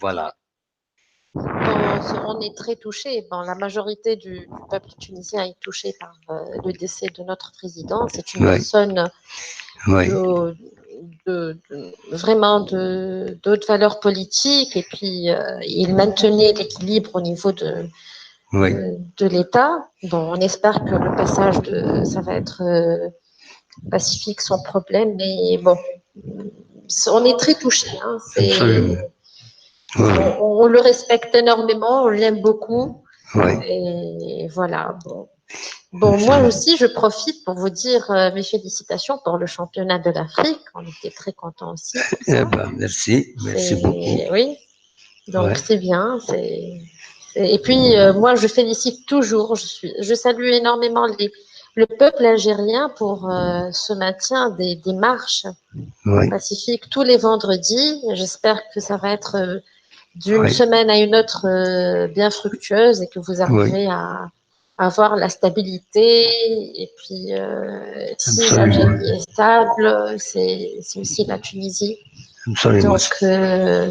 Voilà. On est très touchés. Bon, la majorité du peuple tunisien est touché par le décès de notre président. C'est une personne vraiment de haute valeur politique, et puis il maintenait l'équilibre au niveau de l'État. Bon, on espère que le passage ça va être pacifique son problème, mais bon, on est très touchés. Hein, Absolument. Ouais. on le respecte énormément, on l'aime beaucoup. Ouais. Et voilà. Bon, moi aussi, je profite pour vous dire mes félicitations pour le championnat de l'Afrique. On était très contents aussi pour Eh ça. ben, merci beaucoup. Oui, donc Ouais. c'est bien. Et puis, moi, je félicite toujours, je salue énormément le peuple algérien pour ce maintien des marches Ouais. pacifiques tous les vendredis. J'espère que ça va être d'une Ouais. semaine à une autre bien fructueuse et que vous arriverez à avoir la stabilité. Et puis, si Absolument. l'Algérie est stable, c'est aussi la Tunisie. Absolument. Donc,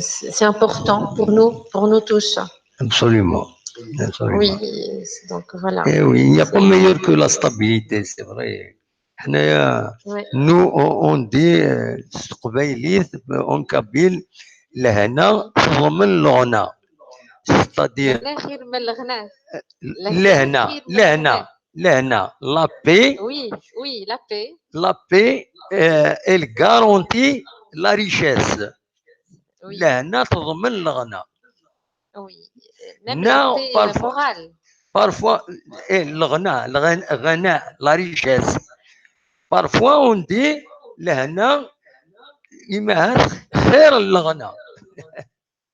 c'est important pour nous tous. Absolument. Absolument. Oui, donc voilà. Eh oui, il n'y a pas meilleur que la stabilité, c'est vrai. Ouais. Nous, on dit, en kabyle, لهنا ضمن الغنى. C'est-à-dire, الأخير من الغناء. لهنا, la paix, Oui, la paix. elle garantit la richesse. Oui, لهنا تضمن الغنى. oui. Même la Non, paix morale. parfois, الغنى, la richesse. Parfois, on dit, لهنا يمهر خير الغنى.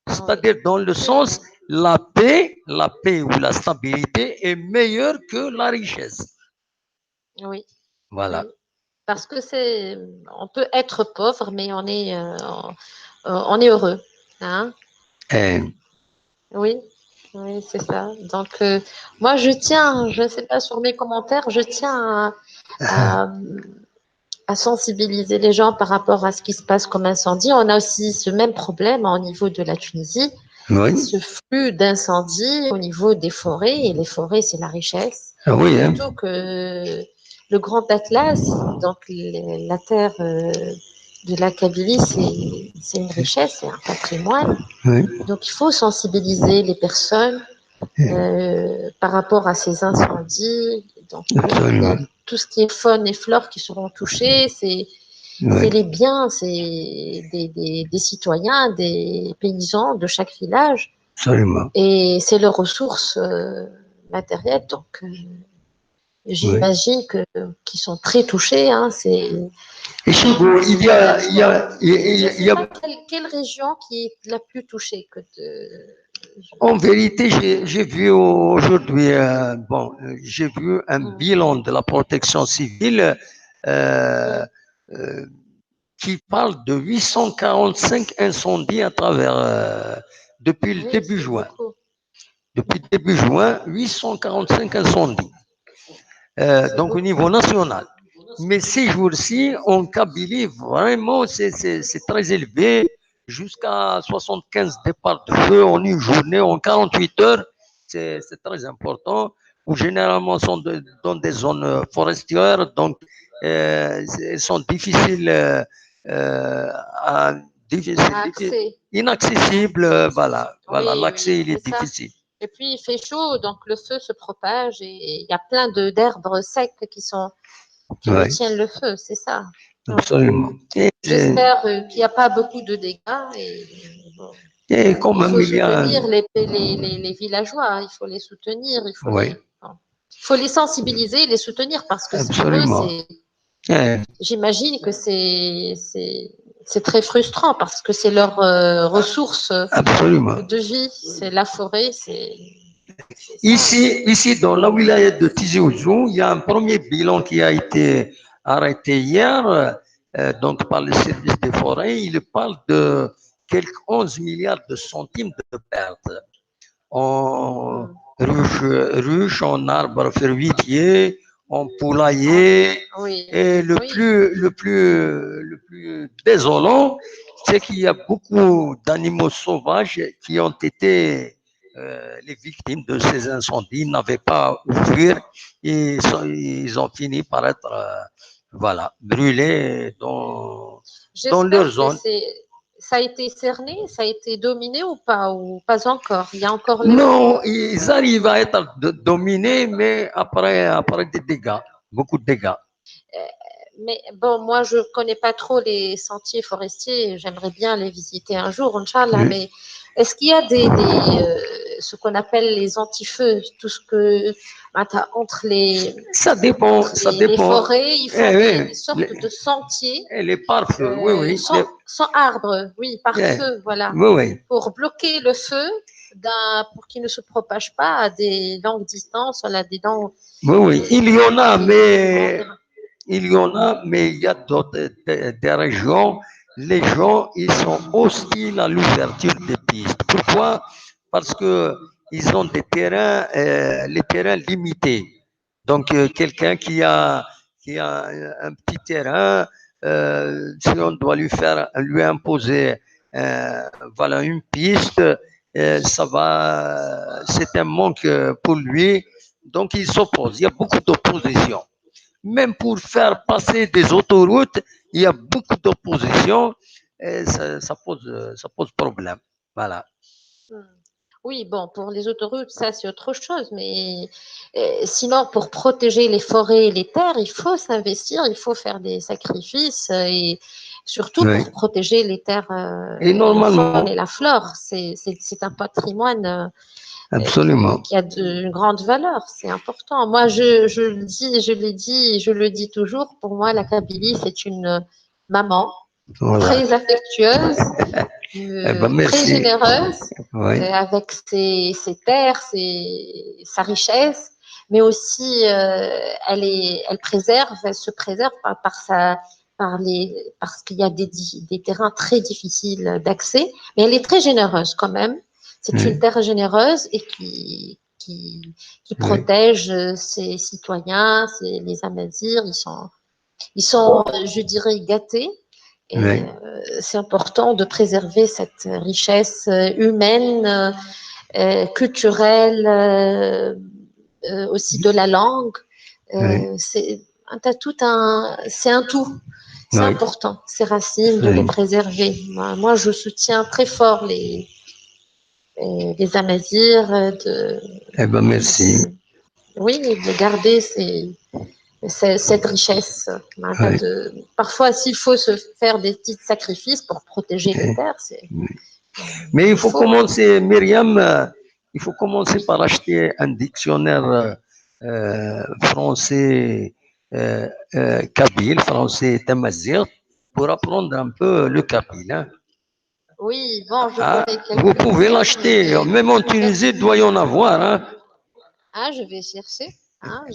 C'est-à-dire, dans le sens, la paix ou la stabilité est meilleure que la richesse. Oui. Voilà. Oui. Parce que on peut être pauvre, mais on est heureux. Hein? Oui, oui, c'est ça. Donc, moi, je tiens, je ne sais pas sur mes commentaires, je tiens à sensibiliser les gens par rapport à ce qui se passe comme incendie. On a aussi ce même problème au niveau de la Tunisie, ce flux d'incendies au niveau des forêts. Et les forêts, c'est la richesse. Oui, Surtout que le Grand Atlas, donc la terre de la Kabylie, c'est une richesse, c'est un patrimoine. Oui. Donc, il faut sensibiliser les personnes par rapport à ces incendies. Donc, il y a tout ce qui est faune et flore qui seront touchés. C'est les biens, c'est des citoyens, des paysans de chaque village. Absolument. Et c'est leurs ressources matérielles. Donc, j'imagine qu'ils sont très touchés. Hein, Et chez vous, il y a, quelle région qui est la plus touchée En vérité, j'ai vu aujourd'hui, j'ai vu un bilan de la protection civile qui parle de 845 incendies à travers, depuis le début juin. Beaucoup. Depuis le début juin, 845 incendies. Donc au niveau national. Mais ces jours-ci, en Kabylie, vraiment, c'est très élevé. Jusqu'à 75 départs de feu en une journée, en 48 heures. C'est très important. Ou généralement, sont dans des zones forestières. Donc, elles sont difficiles, inaccessibles. Voilà, l'accès, il est difficile. Et puis, il fait chaud, donc le feu se propage et il y a plein d'herbes secs qui retiennent le feu, c'est ça. Absolument. J'espère qu'il n'y a pas beaucoup de dégâts. Et quand il même, faut il y a... soutenir les villageois, hein, il faut les soutenir, il faut les sensibiliser, les soutenir parce que pour eux, j'imagine que c'est très frustrant parce que c'est leur ressource de vie, c'est la forêt, Ici, dans la wilaya de Tizi Ouzou, il y a un premier bilan qui a été arrêté hier, donc par le service des forêts. Il parle de quelques 11 milliards de centimes de pertes en ruches, en arbres fruitiers, en poulaillers. Et le plus désolant, c'est qu'il y a beaucoup d'animaux sauvages qui ont été les victimes de ces incendies, n'avaient pas à ouvrir et ils ont fini par être brûlés dans leur zone. Ça a été cerné, ça a été dominé ou pas encore? Il y a encore Non, ils arrivent à être dominés, mais après des dégâts, beaucoup de dégâts. Mais bon, moi, je ne connais pas trop les sentiers forestiers. J'aimerais bien les visiter un jour, Inch'Allah. Oui. Mais est-ce qu'il y a ce qu'on appelle les antifeux, tout ce que entre Ça dépend, ça les dépend. forêts, ils font Oui, des sortes de sentiers et les pare-feux, oui, oui. sans arbres, oui, par Eh, feu, voilà, oui, oui. pour bloquer le feu, pour qu'il ne se propage pas à des longues distances, voilà, Oui, oui. Il y en a, des mais grands terrains. il y a d'autres des régions, les gens, ils sont hostiles à l'ouverture des pistes. Pourquoi? Parce que ils ont des terrains, les terrains limités. Donc, quelqu'un qui a un petit terrain, si on doit lui imposer, voilà, une piste, c'est un manque pour lui. Donc, il s'oppose. Il y a beaucoup d'opposition. Même pour faire passer des autoroutes, il y a beaucoup d'opposition et ça pose problème. Voilà. Oui, bon, pour les autoroutes, ça c'est autre chose, mais sinon, pour protéger les forêts et les terres, il faut s'investir, il faut faire des sacrifices et surtout Oui. pour protéger les terres, Et la faune normalement, et la flore. C'est un patrimoine absolument. qui a une grande valeur, c'est important. Moi, je le dis, je l'ai dit, et je le dis toujours, pour moi, la Kabylie, c'est une maman Voilà. très affectueuse, Eh ben, très merci. généreuse, Oui. avec ses terres, sa richesse, mais aussi elle préserve, elle se préserve parce qu'il y a des terrains très difficiles d'accès, mais elle est très généreuse quand même. C'est une Oui. terre généreuse et qui Oui. protège ses citoyens, les Amazirs, ils sont, je dirais, gâtés. Et Oui. c'est important de préserver cette richesse humaine, culturelle, aussi de la langue. Oui. C'est c'est un tout. C'est Oui. important, ces racines, de les Oui. préserver. Moi, je soutiens très fort les Amazirs, Eh ben, merci. oui, de garder cette richesse. Oui. Parfois, s'il faut se faire des petits sacrifices pour protéger les terres, Mais il il faut faut. commencer, Myriam, il faut commencer par acheter un dictionnaire français kabyle, français tamazight, pour apprendre un peu le kabyle. Hein. Oui, bon, je Ah, connais vous quelques pouvez termes, l'acheter, mais même en Tunisie, il doit y en avoir. Hein. je vais chercher.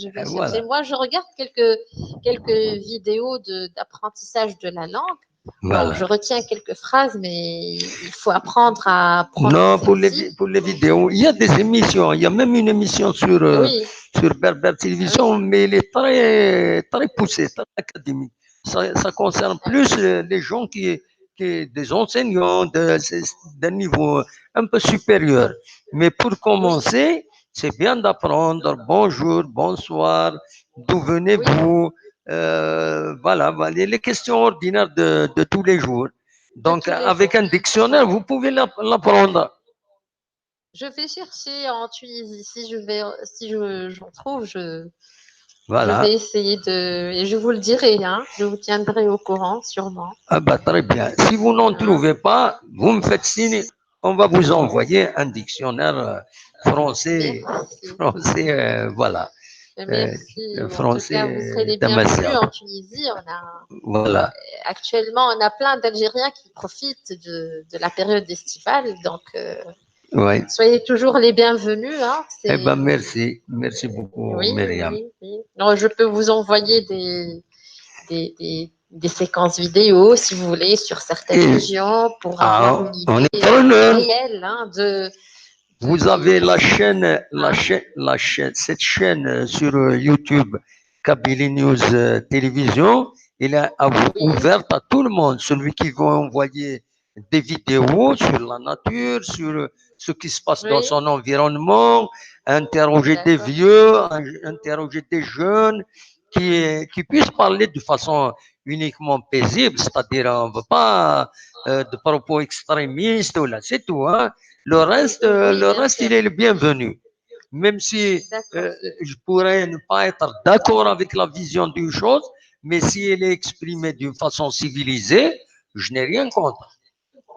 Je vais chercher. Voilà, Moi, je regarde quelques vidéos d'apprentissage de la langue. Bon, voilà. je retiens quelques phrases, mais il faut apprendre à Non, prononcer aussi. pour les vidéos, il y a des émissions, il y a même une émission Oui, sur Berber Télévision, oui, mais elle est très, très poussée, très académique. Ça concerne plus les gens des enseignants d'un niveau un peu supérieur. Mais pour oui, commencer, c'est bien d'apprendre bonjour, bonsoir, d'où oui, venez-vous, voilà, les questions ordinaires de tous les jours. de Donc, tous les avec jours. un dictionnaire, vous pouvez l'apprendre. Je vais chercher en Tunisie. Si j'en trouve, je Voilà. vais essayer et je vous le dirai, hein. Je vous tiendrai au courant, sûrement. Ah bah, très bien. Si vous n'en Hein. trouvez pas, vous me faites signe. On va vous envoyer un dictionnaire français, Merci. voilà, Merci. En tout cas, vous serez français les bienvenus tamazight. en Tunisie. Voilà. Actuellement, on a plein d'Algériens qui profitent de la période estivale. Donc, Oui. soyez toujours les bienvenus. Hein. Eh ben, merci beaucoup, Oui, Myriam. oui, oui. Non, je peux vous envoyer des séquences vidéo, si vous voulez, sur certaines Et, régions pour avoir une on idée est preneur. réelle, hein, Vous avez la chaîne, hein. cette chaîne sur YouTube, Kabylie News Télévision, elle est Oui, ouverte à tout le monde. Celui qui veut envoyer des vidéos sur la nature, sur ce qui se passe dans oui, son environnement, interroger des d'accord. vieux, interroger des jeunes, qui puissent parler de façon uniquement paisible, c'est-à-dire on ne veut pas de propos extrémistes, là, c'est tout. Hein. Oui, Le bien reste, sûr. il est le bienvenu. Même si D'accord. je pourrais ne pas être d'accord avec la vision d'une chose, mais si elle est exprimée d'une façon civilisée, je n'ai rien contre.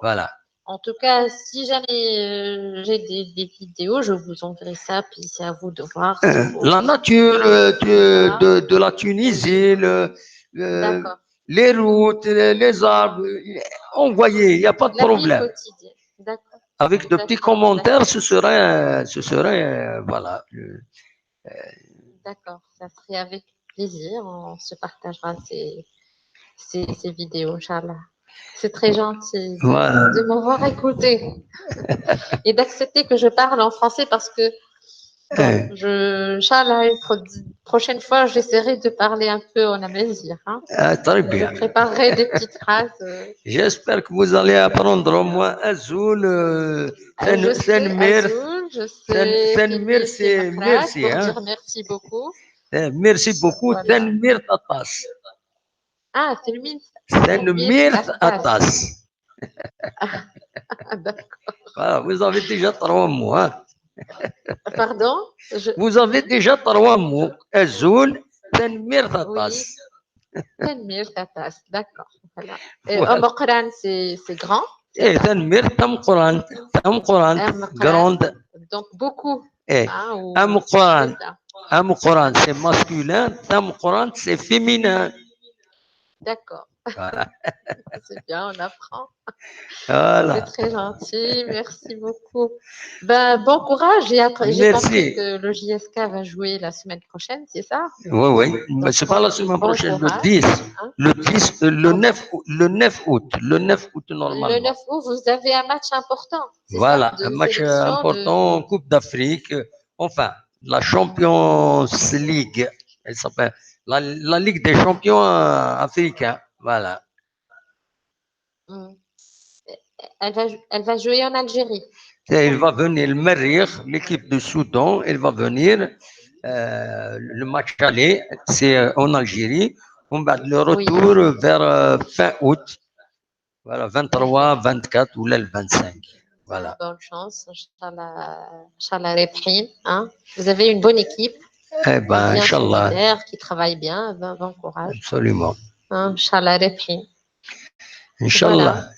Voilà. En tout cas, si jamais j'ai des vidéos, je vous enverrai ça, puis c'est à vous de voir. La nature de la Tunisie, D'accord. les routes, les arbres, envoyez, il n'y a pas de La vie problème. quotidienne. D'accord. Avec de petits commentaires, ce serait, voilà. D'accord. Ça serait avec plaisir. On se partagera ces vidéos, Inch'Allah. C'est très gentil Voilà. de m'avoir écouté et d'accepter que je parle en français parce que bon, Inch'Allah, une prochaine fois, j'essaierai de parler un peu en amazigh. Hein. Très bien. Je préparerai des petites phrases. J'espère que vous allez apprendre au moins Azoul, Je sais, Azoul, je sais Tanmir, c'est merci. pour Hein. dire merci beaucoup. Merci beaucoup. Voilà. Tanmir Tatas. Ah, Tanmir Atas. D'accord. Voilà, vous avez déjà 3 mots. Hein. Pardon Vous avez déjà 3 mots. Azoul, Tanmir Tatas. Oui. Tanmir Tatas, d'accord. Voilà. Voilà. Quran, c'est grand. Et Tanmir Tamquran. Grande. Donc beaucoup. Eh, Quran, c'est masculin. Quran, c'est féminin. D'accord. Voilà. C'est bien, on apprend. Voilà. C'est très gentil, merci beaucoup. Ben, bon courage et après, j'ai compris que le JSK va jouer la semaine prochaine, c'est ça? Oui, oui. Mais c'est pas la semaine prochaine, le 10. Hein? Le 9 août. Le 9 août, normalement. Le 9 août, vous avez un match important. Voilà, un match important, Coupe d'Afrique. Enfin, la Champions League. Elle s'appelle la Ligue des champions africains. Voilà. Elle va jouer en Algérie. Et il va venir, le Merrikh, l'équipe de Soudan, elle va venir. Le match aller, c'est en Algérie. On va le retour vers fin août. Voilà, 23, 24 ou le 25. Voilà. Bonne chance, Inch'Allah Reprin. Hein? Vous avez une bonne équipe. Eh ben, Inch'Allah. Qui travaille bien. Ben, bon courage. Absolument. Hein? Inch'Allah Reprin. Inch'Allah.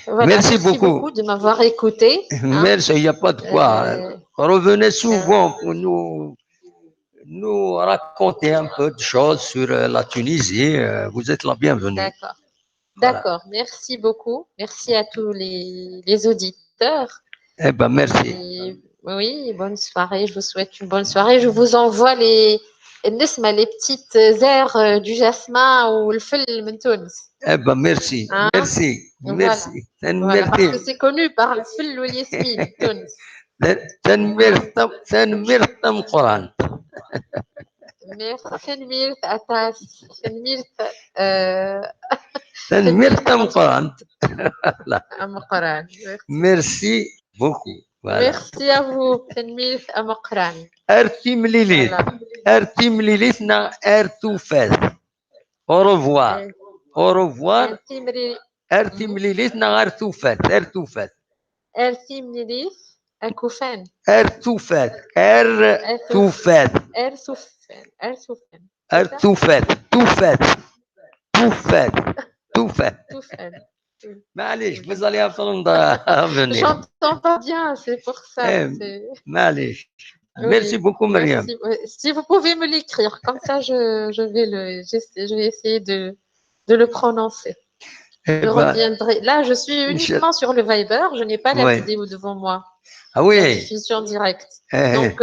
Voilà, merci beaucoup de m'avoir écouté. Hein. Merci, il n'y a pas de quoi. Revenez souvent pour nous raconter un peu de choses sur la Tunisie. Vous êtes la bienvenue. D'accord. D'accord, voilà. Merci beaucoup. Merci à tous les auditeurs. Eh ben, merci. Et, oui, bonne soirée. Je vous souhaite une bonne soirée. Je vous envoie les petites airs du jasmin ou le fil de Tunis. Eh ben, merci. Hein? Merci. Voilà. Merci. Voilà, parce que c'est connu par le fil ou l'yasmine de Tunis. Tanmir Quran. Merci, Tanmir Atas. Tanmir Quran. Merci beaucoup. Voilà. Merci à vous, Tanmir Quran. Artim Lilith. Artim Lilith na Artoufel. Au revoir. Au revoir. Artim Lilith na Artoufel. Artoufel. Artim Lilith Akoufan. Artoufel. Artoufel. Artoufel. Artoufel. Toufel. Toufel. Toufel. معليش vous allez apprendre à venir. J'entends pas bien, c'est pour ça. معليش. Merci beaucoup, Mariam. Si vous pouvez me l'écrire, comme ça je vais essayer de le prononcer. Je reviendrai. Là, je suis uniquement sur le Viber, je n'ai pas la vidéo devant moi. Ah oui. La diffusion directe. Donc,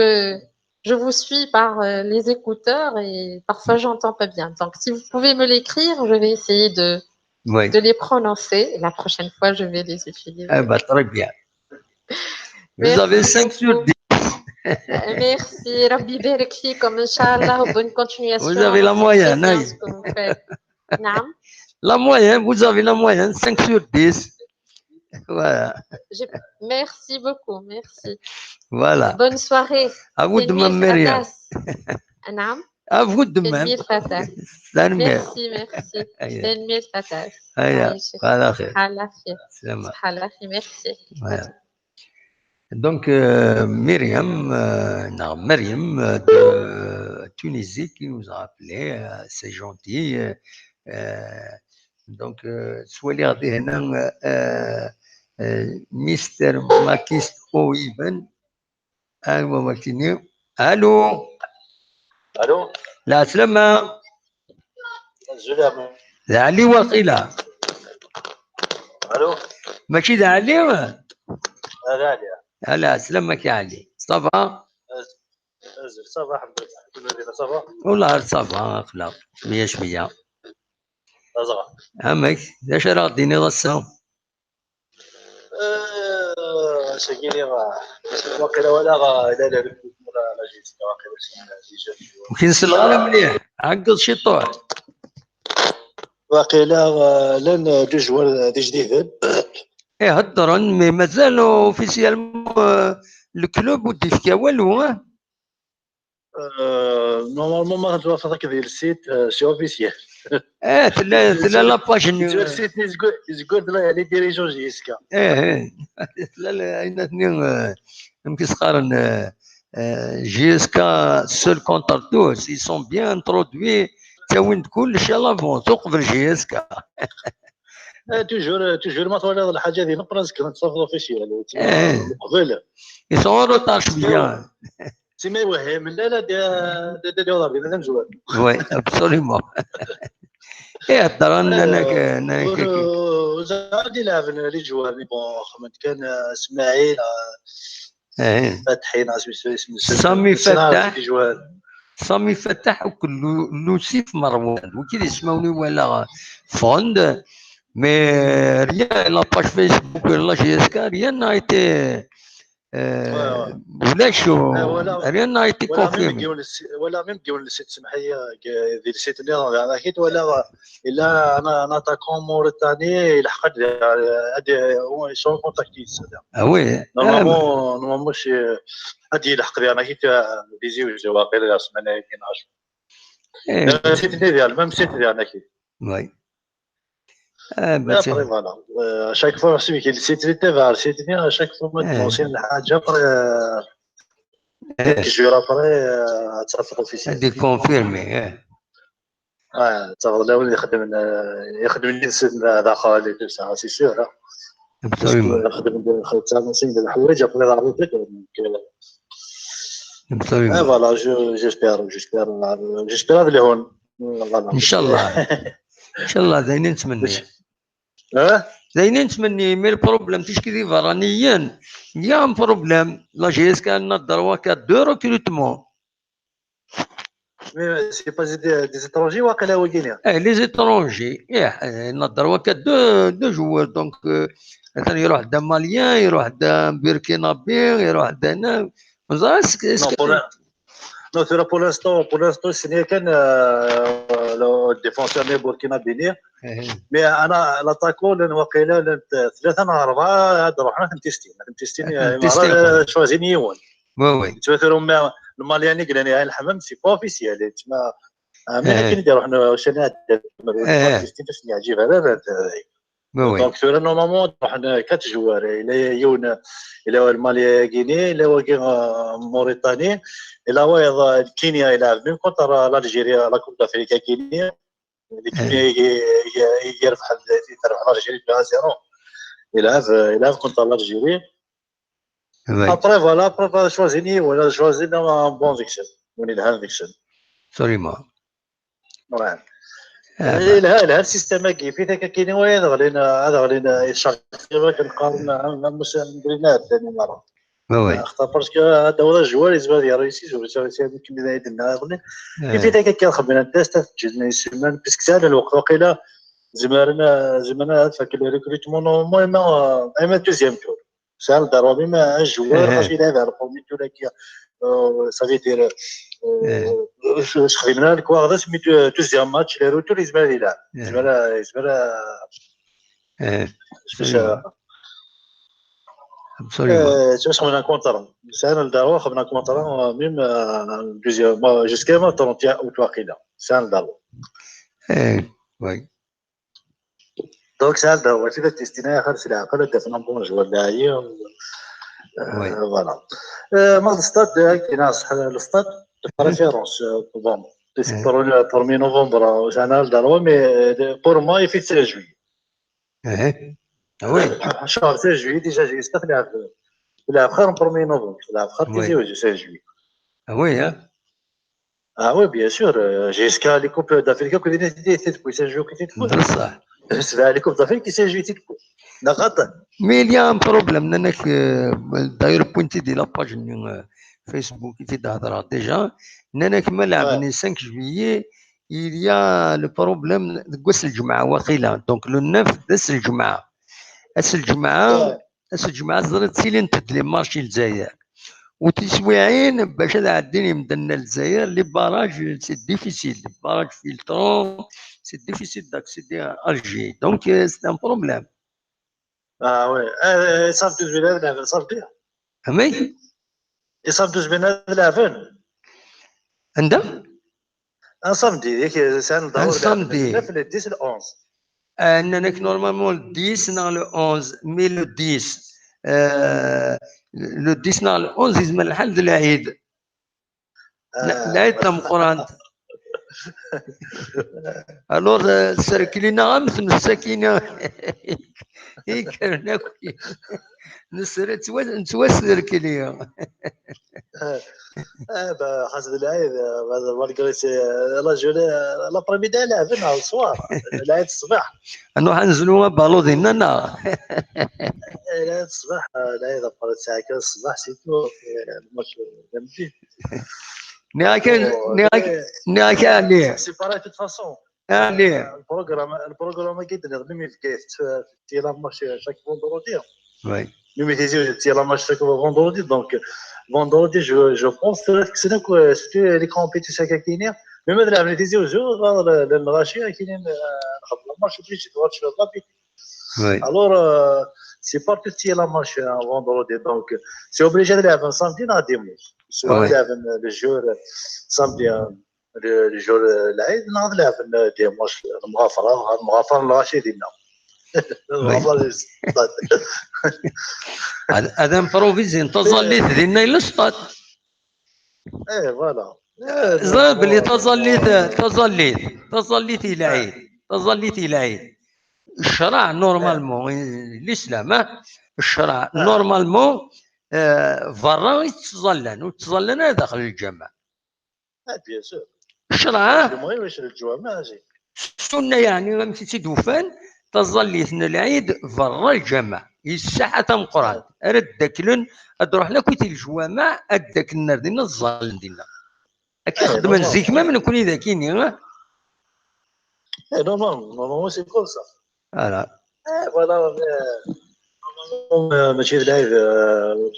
je vous suis par les écouteurs et parfois j'entends pas bien. Donc, si vous pouvez me l'écrire, je vais essayer de les prononcer. La prochaine fois, je vais les utiliser. Ah bah, très bien. Vous avez 5 sur 10. Merci. Rabbi Barak fikum, Inch'Allah. Bonne continuation. Vous avez la moyenne. La moyenne, vous avez la moyenne, 5 sur 10. Voilà. Merci beaucoup, merci. Voilà. Bonne soirée. À vous de même, Myriam. À vous de même. Merci, merci. Tanmir Tatas. Merci. Voilà. Donc, Myriam de Tunisie qui nous a appelé, c'est gentil. Donc, soit les Mister Makis Oiben, allô, الو la slama, السلام la Ali Waqila, الو ماشي ذا علي، غالية لا سلامك يا علي، صافا، ازل صباح الحمد لله كل مدينة صباح والله صافا خلاص، شوية شوية، أزغى عمك اش راه ديني غصة، شكيني واقيلا ولا لا لا لا جيت واقيلا يمكن الغلا مليح، عقد شي طوح، واقيلا لان جوج دي جديد ايه هضرن مي مازال اوفيسيالمون الكلوب ودي فيها والو، نورمالمون ما غتوافق ديال السيت سي اوفيسيال تلا لاباج السيت زكود لي ديريجون جيسكا ايه لا اين يمكن سقارن جيسكا سول كونتر توس ils sont bien introduits تا وين كلشي لافون توقف جيسكا توجور ما طول الحاجه دي نقراز كانت تصافط اوفيسيال قبل ils sont en retard شويه سي ما يوهم لا لا دي دولار بين مزوال وي ابسوليومون ايه هضرن انا وزاد يلعب لي جوال بون خمت كان اسماعيل فتحي ناس اسم سامي فتح سامي فتح وكل لوسيف مروان وكذا يسموني ولا فوند مي ريان لا باج فيسبوك لا جي اس كا ريان نا ايتي ولا شو ريان نا ايتي كونفيرمي ولا ميم ديون السيت سمحيه ديال السيت اللي انا اكيد ولا الا انا تاكون موريتاني لحقت هادي هو سون كونتاكتيس وي نورمالمون شي هادي لحق انا اكيد ديزي واقيلا سمعنا كاين 10 السيت ديال ميم السيت ديالنا اكيد وي ابري فوالا شاك فوا حسبي كاين السيت اللي تبع السيت ديال شاك فوا ما تنوصين الحاجه كجور ابري تصرف اوفيسيال هادي كونفيرمي تاخذ الاول يخدم لي داخل لي تو سا سي سيور ابسوليومون يخدم خدمه ديال الحوايج ابري ضربت ابسوليومون فوالا جيسبير اللي هون ان شاء الله ان شاء الله زين نتمنى زين نتمنى مي البروبليم تشكي فرانيا يا ان بروبليم لا جي اس كان الدروا كا دو ريكروتمون سي با دي زيترونجي واقيلا هو كاين لي زيترونجي الدروا كا دو جوار دونك مثلا يروح دا ماليان يروح دا بيركينابي يروح دا هنا Non, pour l'instant, c'est كان لو ديفونسور بوركينابيني مي انا لاطاكو لان واقيلا ثلاثه نهار اربعه هاد روحنا تمتيستين شوازيني يوان وي تمثلوا المالياني قلنا الحمام سي با اوفيسيال تما ما كاين نديرو حنا واش انا تمتيستين باش نعجب هذا دونك ثورا نورمالمون حنا 4 جوار الى يون الى هو المالي غيني الى هو موريتاني الى هو كينيا يلعب من كونتر الجيريا لا كوب دافريكا كينيا اللي كينيا يربح الجيري 2-0 يلعب كونتر الجيري ابري فوالا ابري شوازيني ولا شوازينا بون فيكسل وني الهام فيكسل سوريمون لا السيستم كيف ذاك كاين هذا غادينا يشارك كنقارن مع المساندرينات ثاني مره اختار باسكو هذا هو الجوار يزبط يا رئيسي هذيك اللي درنا كيف ذاك كنخدم التيست تجينا السيمان باسكو ساهل الوقت وقيلا زمرنا فاك الريكروتمون المهم اما دوزيام تور ساهل ضروري ما الجوار خاص يلعب على البرومي تور صافي دير واش خدمنا لك واخد سميتو دوزيام ماتش لي روتور يزبال يلعب يزبال باش خدمنا كونتر ساهل الداروا خدمنا كونتر ميم دوزيام جوسكا ما 30 اوت واقيلا ساهل الداروا وي دونك ساهل الداروا في تيستينا خالص العقل دافنا بون جوار داعيه فوالا ما الستاد كاين صح الستاد préférence. Bon, c'est pour le 1er novembre, c'est un an d'arrêt, mais pour moi, il fait 16 juillet. Ah oui. شهر 16 juillet, déjà, j'ai استا تلعب خير من 1er novembre. تلعب خير تيزيوج 16 juillet. Ah oui, hein. Ah oui, bien sûr. Jusqu'à les Coupes d'Afrique, qui étaient depuis 16 juillet, qui étaient بصح. c'est les Coupes d'Afrique qui 16 juillet, تتكو. نغطى. Mais il y a un problème. D'ailleurs, pointé de la page Facebook qui fait d'Adra déjà. Nanak Malab, 5 juillet, il y a le problème de Goussel Juma, Wakila. Donc le 9, c'est le Juma. C'est le Juma. C'est le Juma. C'est les marches الجزائر. وتسويعين باش هذا عديني مدنا الجزائر لي باراج سي ديفيسيل لي باراج فيلترون سي ديفيسيل d'accéder à Alger donc c'est un problème. Ah ouais, صافي دوز بين هذا صافي. فهمي؟ صافي دوز بين هذا العفن. عندها؟ ان samedi ذيك سان دور samedi. في le 10 le 11. انك نورمالمون 10 نهار لو 11 مي لو 10 لو 10 نهار لو 11 يزمن الحد العيد. العيد تم قران. الور سركلينا امس مساكينه هيك ناكل نسرت نتوسر كليا. حسب العيد مالغري رجل لا بريميدا لعبنا الصوار العيد الصباح انو حنزلوا بالو ديالنا العيد الصباح العيد ابقى الساعه 11 الصباح سيتو الماتش جنبي نياك عليه سيباري توت فاسون عليه البروغرام جدا ميم في كيف تي لا ماتش شاك فوندردي وي ميم تي لا ماتش شاك فوندردي دونك vendredi, je pense que c'était les compétitions qui étaient même de la venue aux jours, le marché qui est la marche alors c'est pas tout la marche vendredi donc c'est obligé de l'avoir samedi dans dimanche soit le jour samedi le jour العيد نهار l'avoir dimanche المغافرة الراشي ديالنا هذا مبروفيزي تظليت ديالنا الى السطات. ايه فوالا زرب اللي تظليت الى عيد تظليت الى عيد. الشرع نورمالمون الاسلام الشرع نورمالمون فرا يتظلن وتظلن داخل الجامع. بيان سور الشرع المهم واش الجوامع السنه يعني مشيتي دوفان تظليتنا العيد برا الجامع الساعه تم قران رد داكلن تروح لك كويتي الجوامع اداك النار ديالنا الظل ديالنا كيخدم الزكمه من كون اذا كاينين نورمالمون سي كول سا فوالا فوالا ماشي العيد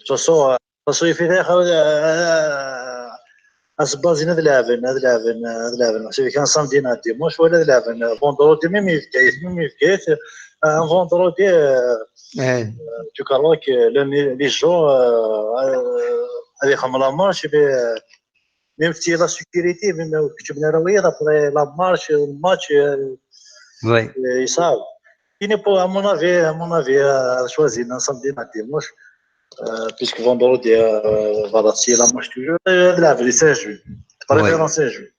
تصو في داخل اسبازين هذا لعبن سي كان سامدي نهار ديمونش ولا لعبن فوندرودي ميم يفكيت ان فوندرودي tu crois que les gens avec la marche même si la sécurité même que tu venais revoir après la marche le match oui ils savent il n'est pas à mon avis choisir un samedi un dimanche puisque vendredi voilà si la marche toujours la vraie 16 juillet préférence 16 juillet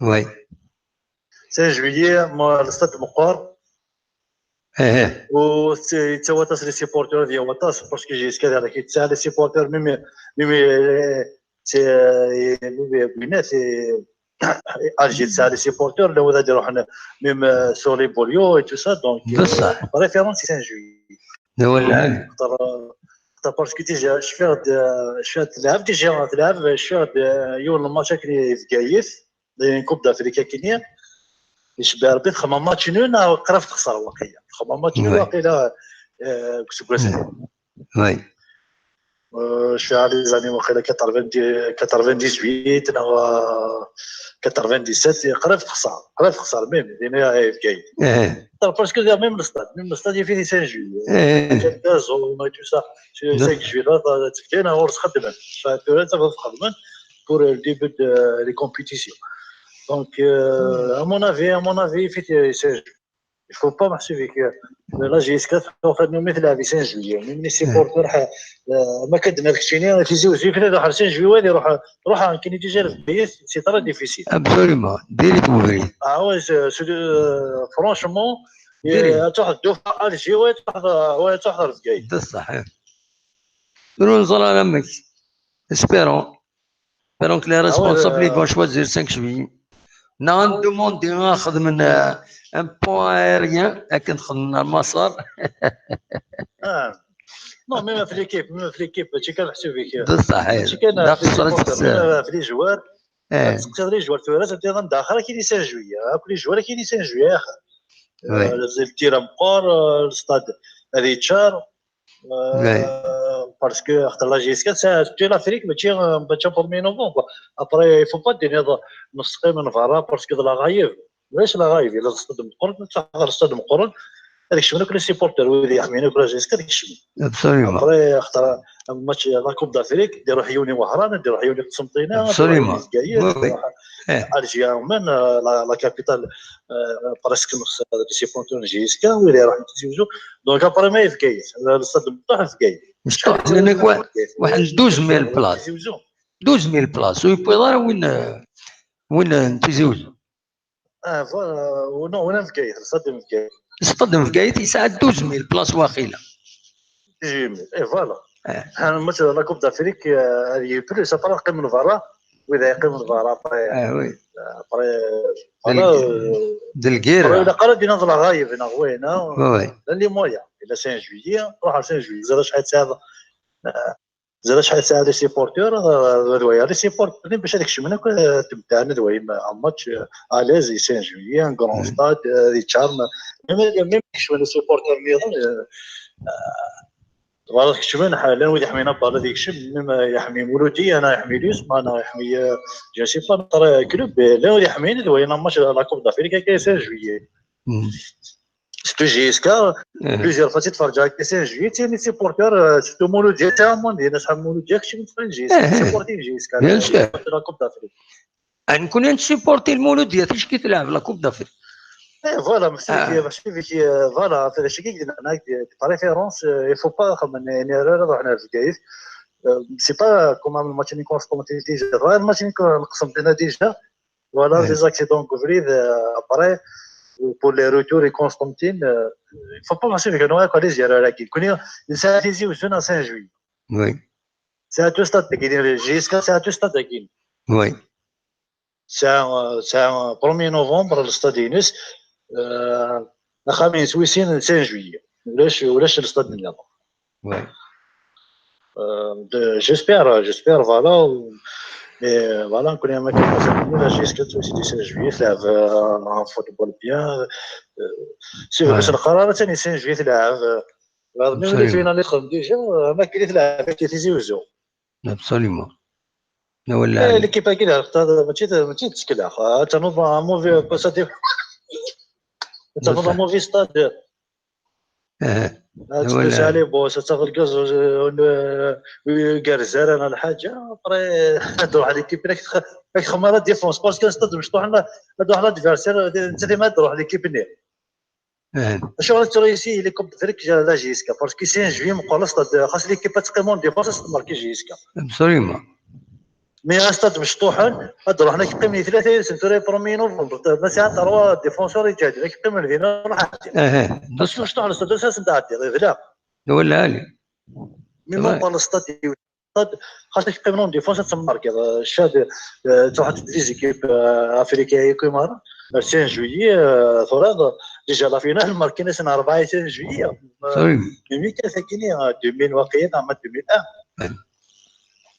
oui 16 juillet moi le stade مقار و تا واتاس لي سيبورتور ديال واتاس باسكو جي سكاد هذاك تاع لي سيبورتور ميم بينات الجي تاع لي سيبورتور لو هذا يروح ميم سور لي بوليو اي تو سا دونك بصح ريفيرونس 5 جويي ولا باسكو تيجي شفت تلعب شفت يوم الماتش كلي في كايف كوب دافريكا كينيا يشبه ربي خمام ماتش نون قرا تخسر واقيلا خمام ماتش نون واقيلا كسكواسي وي شو على زاني واقيلا 98 او 97 قرا تخسر ميم دينا اي في كاين باسكو ميم الستاد فيه 5 جويي جاز و تو سا 5 جويي تكتين ورس خدمت فثلاثه خدمت pour le début des compétitions. Donc, à mon avis, il fait 16 juillet. il faut pas marcher avec la GS4 fait nous مثل في 5 juillet même les supporters ما كدمركش يعني كيجيو في راح 5 juillet روح كاين ديجا في سي ترى ديفيسيل ابسوليومون ديري كوفري فرانشمون تروح الدوحه الجي تحضر في كاين بصح نوصل على مك espérons que les responsables vont choisir 5 juillet نان دوموندي ناخذ من ان بوان ايريان لكن خدنا المسار نو ميم في ليكيب هادشي كنحسب فيك بصح لا خسرت في لي جوار تقدر لي جوار تورات انتظام داخل كاين 5 جويه كل جوار كاين 5 جويه اخر التيران مقور الستاد ريتشار parce que la GS4 c'est l'Afrique mais tu es pour mi novembre après il faut pas donner نسخه من فارا parce que la غايب ليش لا غايب الا الصدم مقرن تحضر الصدم مقرن هذاك الشيء كل سيبورتر ولي يحمينا كل جيس هذاك الشيء ابسوليومون ابري اختار ماتش لا كوب دافريك ديروا حيوني وهران ديروا حيوني قسنطينه ابسوليومون الجيا من لا كابيتال بريسك نص سيبورتر جيسكا ويلي راح يتزوجوا دونك ابري ما يفكايت الصدم مفتوح في مفتوح لانك واحد 12000 بلاص 12000 بلاص ويبغي وين تزوجوا وين في كايت الصدم في كايت الصدم في كايت يساعد 12000 بلاص واخيله جيمي فوالا حنا مثلا لا كوب دافريك هذه بلوس فرق من فارا واذا يقيم من فارا وي ابري دلقيره اذا قال دينا لا غايب هنا غوينه وي اللي مويا الى 5 جويي روح على 5 جويي زاد شحال تساعد زاد شحال تساعد لي سيبورتور دويا لي سيبورتور باش هذاك الشيء منك تبدا دوي ماتش اليز 5 جويي ان كرون ستاد دي تشارم ميم شويه لي سيبورتور اللي والله كشمن حالا ولي يحمينا بار ديك الشيء ميم يحمي مولودي انا يحمي ليس انا يحمي جو سي با نطر كلوب لا ولي يحميني دوي ماتش لا كوب دافريكا كاين 5 جويي سيتو جيسكا بليزيور فاتي تفرج على 5 جويي تي سيبورتور سيتو مولودي تاع موندي شحال مولودي كشي من جيسكا سيبورتي جيسكا لا كوب دافريكا نكون نسيبورتي المولوديه فاش كيتلعب لا كوب دافريكا فوالا ماشي فيك فوالا في الشيء كي هناك بريفيرونس يفو با يعني راه حنا في كايف سي با كوم الماتش اللي كونستونتي ديجا غير الماتش اللي نقسم بينا ديجا فوالا دي زاكسيدون كوفريد ابري pour les retours et Constantine il faut pas marcher avec un noir collège là qui connaît ça ici au 5 juillet oui c'est à tout stade qui dit jusqu'à c'est à tout stade qui oui c'est un 1er novembre le stade Inus الخميس ويسين 5 جويي ولاش الستاد من لابا وي جيسبير فوالا فوالا نكون ما كاين لا جيسكا توسي 5 جويي تلعب فوتبول بيان سي باش القرار ثاني 5 جويي تلعب ميم لي فينا اللي خدم ديجا ما كاين تلعب كيتيزيوزو ابسوليومون ولا ليكيب كي ماشي تشكل تنوض موفي باساتي تاخذ موفي ستاد تجلس عليه بوس تاخذ الكاز ويقرزر انا الحاجه ابري تروح على ليكيب راك خماره ديفونس باسكو ستاد مفتوح لنا هادو على ديفيرسير انت ما تروح ليكيب ني شغل تريسي لي كوب فريك لا جيسكا باسكو 5 جويي مقول ستاد خاص ليكيب تقيمون ديفونس تماركي جيسكا ابسوليومون مي ستاد مفتوحا تروح هناك قيم 3 سنتوري برومي نوفمبر مثلا تروا ديفونسور يجاد لك قيم لدينا راح بس مفتوح الاستاد اساسا تاع لا ولا علي مي مو با الاستاد خاصك قيم نون ديفونس تمارك الشاد تروح تدريز كيب افريقيا كيما 5 جويي ثورا ديجا لا فينال ماركينا سنه 4 جويي مي كان ساكنين 2000 واقيلا عام 2001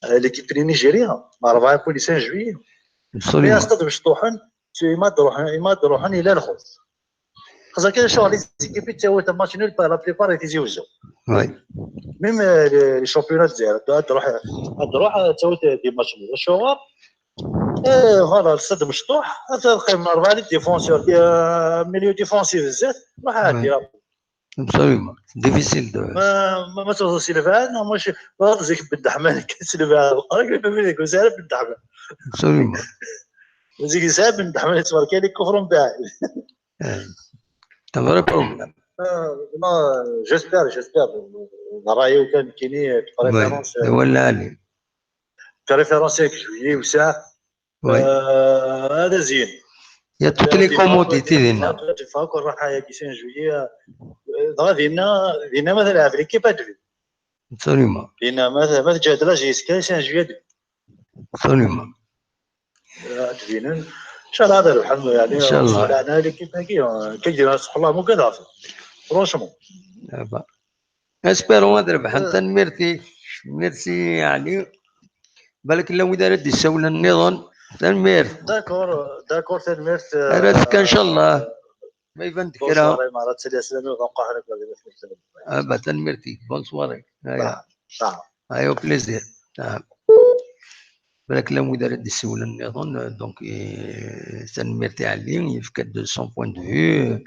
ليكيب نيجيريا 4.5 جويي مي استاد مفتوحا ما تروحن الى الخوف خاصك كاين شغل ليكيب تاوي ماتش نول لا بريبار تيزيوزو وي ميم لي شامبيونات ديال تروح تاوي دي ماتش نول الشوار فوالا الاستاد مفتوح تلقى من 4 لي ديفونسور ميليو ديفونسيف بزاف راح عادي ابسوليومون ديفيسيل دو ما توصل سيلفان ماشي زيك بالدحمان سيلفان راك بينك وزاره بالدحمان ابسوليومون زيك زاب بالدحمان تبارك عليك كفر نتاعي C'est un vrai problème. J'espère. نرايو كان كاينين بريفيرونس. ولا علي. بريفيرونس جويي وساعة. هذا زين. Il y a toutes les commodités دينا. تفاق الراحة يا كيسين جويي. دينا مثلا في l'équipe à deux. Absolument. دينا مثلا جادلا جيسكا سان جويي. Absolument. تبينن ان شاء الله هذا الحمد يعني ان شاء الله انا اللي كيف كيدير سبحان الله مو كذا فرونشمون اسبيرون هذا ربح انت ميرسي يعني بالك لو دار دي سولا النظام تنمير داكور تنمير راسك ان شاء الله ما يبان كرا ما راه تسالي سلامي ونبقى حنا تنميرتي بون سواري ايوا بليزير بالك لو دار دي سولا النظام دونك تنميرتي عليه يفكد de son point de vue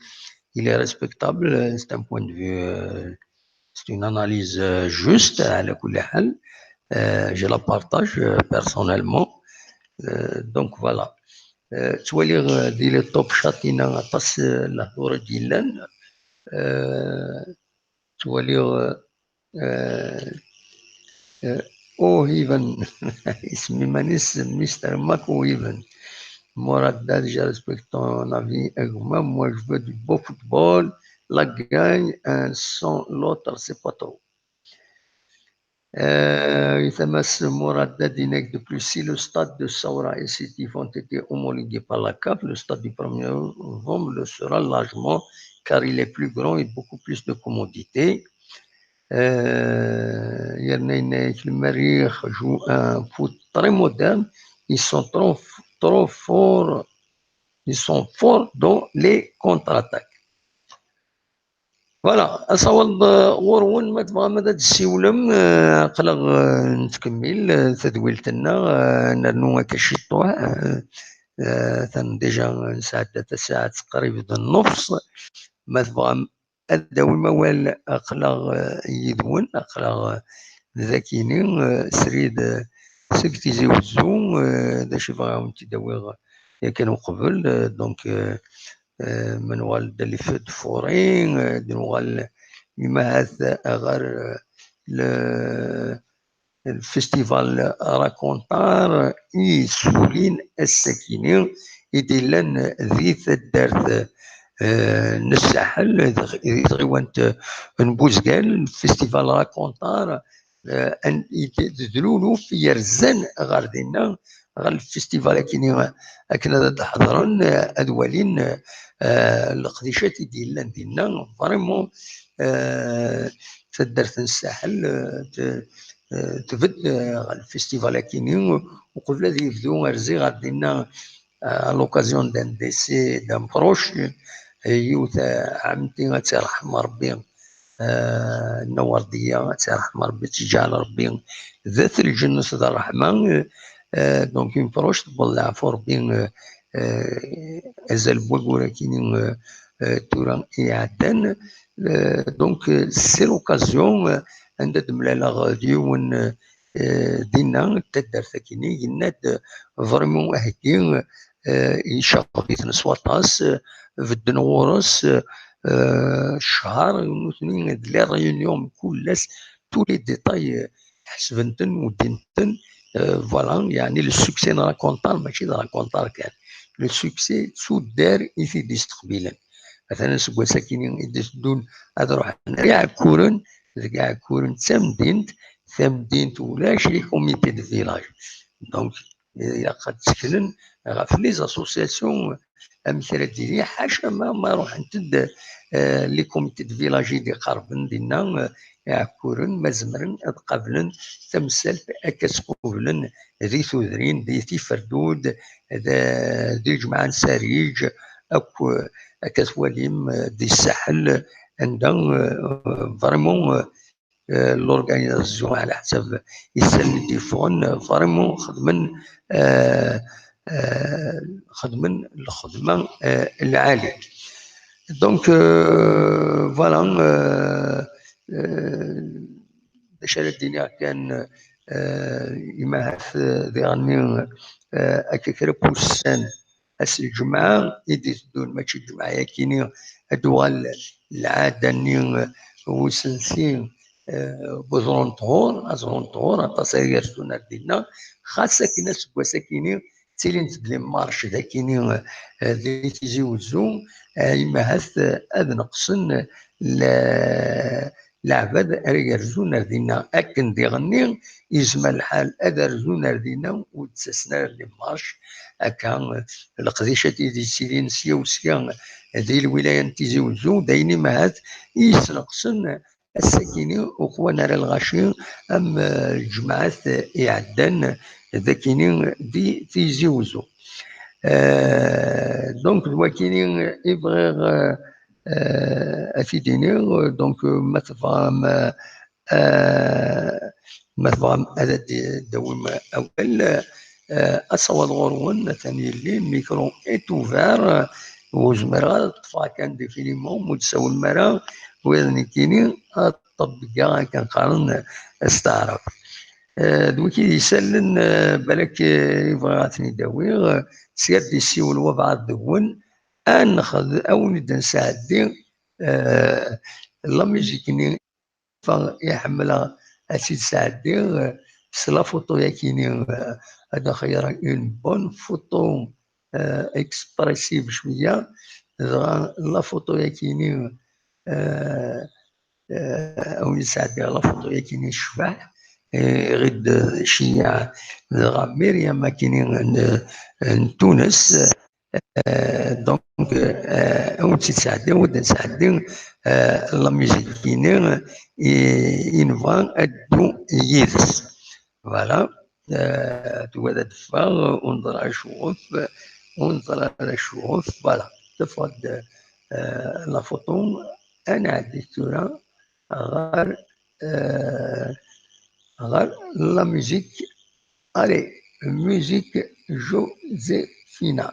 il est respectable c'est un point de vue c'est une analyse juste على كل حال je la partage personnellement donc voilà تولي ديال التوب شاتينا عطاس الهضره ديالنا تولي او ايفن اسمي مانيس مستر ماكو ايفن Morad je respecte ton avis et moi je veux du beau football la gagne sans l'autre c'est pas trop يتمس مراد دينك de plus si le stade de Saoura et Sétif ont été homologués par la CAF le stade du 1er novembre le sera largement car il est plus grand et beaucoup plus de commodité le Marikh joue un foot très moderne ils sont trop forts ils sont forts dans les contre-attaques فوالا اصاوب غورون ما تبغى ماذا تسيولم قلق نتكمل تدويلتنا نرنو كشطوع ثم ديجا نساعد ساعة تقريبا النص ما تبغى اداوي موال اقلق يدون اقلق ذاكيني سريد سكتي زوزو داش يبغاو تداوي كانوا قبل دونك منوال اللي فد فورين دنوال يمهث غير الفستيفال راكونتار يسولين الساكنين يدلن ذيث الدارت نسحل غيوانت نبوزقال الفستيفال راكونتار ان يدلولو في يرزن غير دينا غير الفستيفال كنا تحضرن ادوالين القديشات ديالنا ديالنا فريمون تدرت الساحل تبد الفيستيفال كاينين وقبل هذه يبدو رزي غادينا لوكازيون دان ديسي دان بروش يوث عمتي غترحم ربي النورديه غترحم ربي تجعل ربي ذات الجنة ذا الرحمن دونك اون بروش تبلع فور بين ازال بوغورا كاينين تورا يعدان دونك سي لوكازيون عند دملالا غاديون دينا تدار ثاكيني يناد فريمون هكي يشاقبيت نسواطاس في الدنورس الشهر ونثنين دلي ريونيون كلاس تو لي ديتاي حسبنتن ودينتن فوالا يعني لو سوكسي نراكونطار ماشي نراكونطار كان لو سوكسي تسو دار يفيد يستقبلا مثلا سكوا ساكنين يدون هذا روح كاع كورن كاع كورن ثمدينت ولا شي كوميتي دو فيلاج دونك قد تسكنن في لي زاسوسياسيون امثله ديالي حاشا ما روح نتد لي كوميتي دو فيلاجي دي قربن دينا يعكورن مزمرن قبلن تمثال كتقولن ذي ثوذرين ذي تفردود ذي جمعان سريج اكو كتواليم دي الساحل عندهم فريمون لورغانيزاسيون على حسب يسال ديفون فريمون خدمن الخدمه العاليه دونك فوالا الشارع الدنيا كان يمهث ذي غني اكثر بوسان الجمعة يدون ماشي الجمعة كاينين هادو العادة ني وسنسين بزرون طهور أزرون طهور تصير زونا دينا خاصة كنا سكواسا كاينين تيلين تبلي مارش ذا كاينين ذي تيجي وزو يما هاث أذ نقصن العباد رجال دينا أكن دي غني يزمى الحال أدرزون دينا وتسسنا لي مارش أكا القديشة دي سيرين سيا وسيا ذي الولاية تيجي وزو دايني مهات يسنقصن الساكنين وقوانا الغاشين أم الجماعات يعدان ذاكينين دي تيجي وزو دونك الواكينين يبغي أفيديني دونك ما تفهم هذا دوم أول أصوات غرون ثاني اللي الميكرو إتوفار وزمرا طفا كان ديفينيمون متساوي المرا وين كاينين الطبقة كنقارن استعرف دوكي يسالن بالك يبغى عطني داوي سير دي سيول وضع الدون ناخذ او نبدا نساعدي لا ميوزيك يحملها اسيد ساعدي سلا فوتو ياكيني هذا خير اون بون فوتو اكسبريسيف شويه لا فوتو ياكيني او يساعدي لا فوتو ياكيني الشبح غير شيعة غامير ما كاينين تونس دونك اون تساعدين ود نساعدين لا ميوزيك كاينين ينفان ادو يدس فوالا تو هذا دفا ونظر على الشغوف فوالا تفضل لا فوتو انا عندي صورة غير لا ميوزيك الي ميوزيك جوزيفينا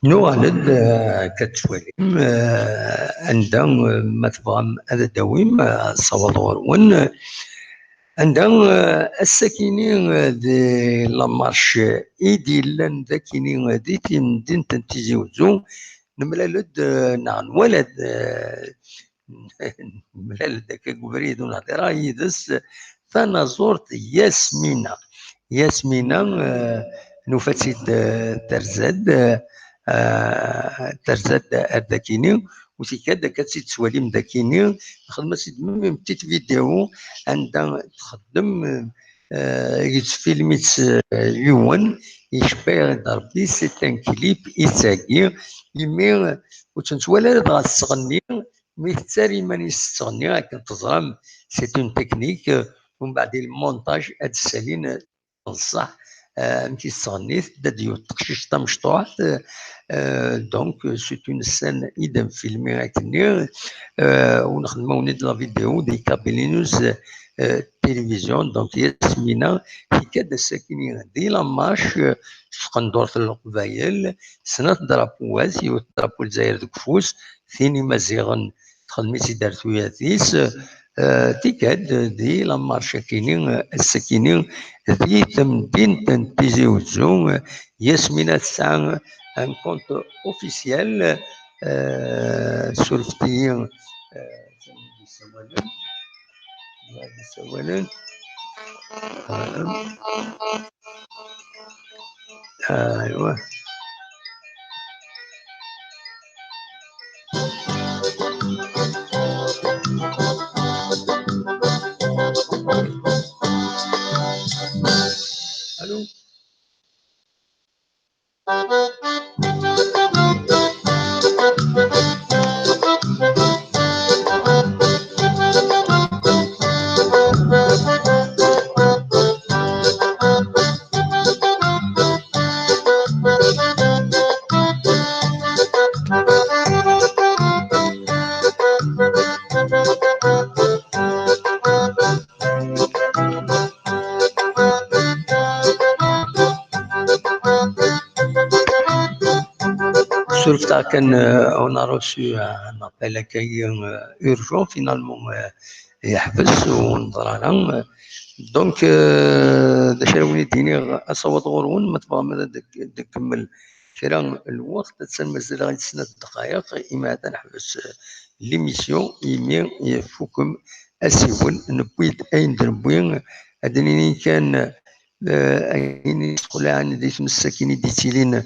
نوالد كتواليم عندها ما تبغى هذا الدويم صوت غرون عندها الساكنين دي لامارش ايدي لان ذاكيني دي تيمدين تنتيزي وزو نملالد نعن ولد نملالد داك بريد ونهضر يدس فانا زرت ياسمينة نوفتي ترزاد ترزاد داكيني وتيكاد كتسيد سواليم داكيني خدمة سيد ميم بتيت فيديو عندها تخدم يتفيلميت يوان يشبه ضربي سي ان كليب يتساقي يمي وتنتوالا غا تغني مي تساري ماني تغني راك تزرم سي اون تكنيك ومن بعد المونتاج هاد السالين بصح انتي تغنيت دا ديو تقشيش تا مشطوح دونك سي اون سان اذا فيلمي هاكني ونخدمو نيت لا فيديو دي كابيلينوس تلفزيون دونك ياسمينة كاد الساكنين دي لاماش سقندور القبايل سنة درابوات درابو الجزائر دكفوس ثيني مزيغن تخدميتي دارتو ياثيس تيكاد دي لامارش كاينين الساكنين دي تمدين تنتيزي وزو ياسمينة تسعى ان كونت اوفيسيال سولفتيين اولا ايوا الو كان on a reçu un appel accueil urgent finalement يحبس ونظر لهم دونك داش راه وليديني اصوات غرون ما تبغى ماذا تكمل شرا الوقت تسمى مازال غير 3 دقائق اما تنحبس ليميسيون ايمي يفوكم اسيول نبويد اين دربوين هذني كان اين تقول عن ديت مساكين ديتيلين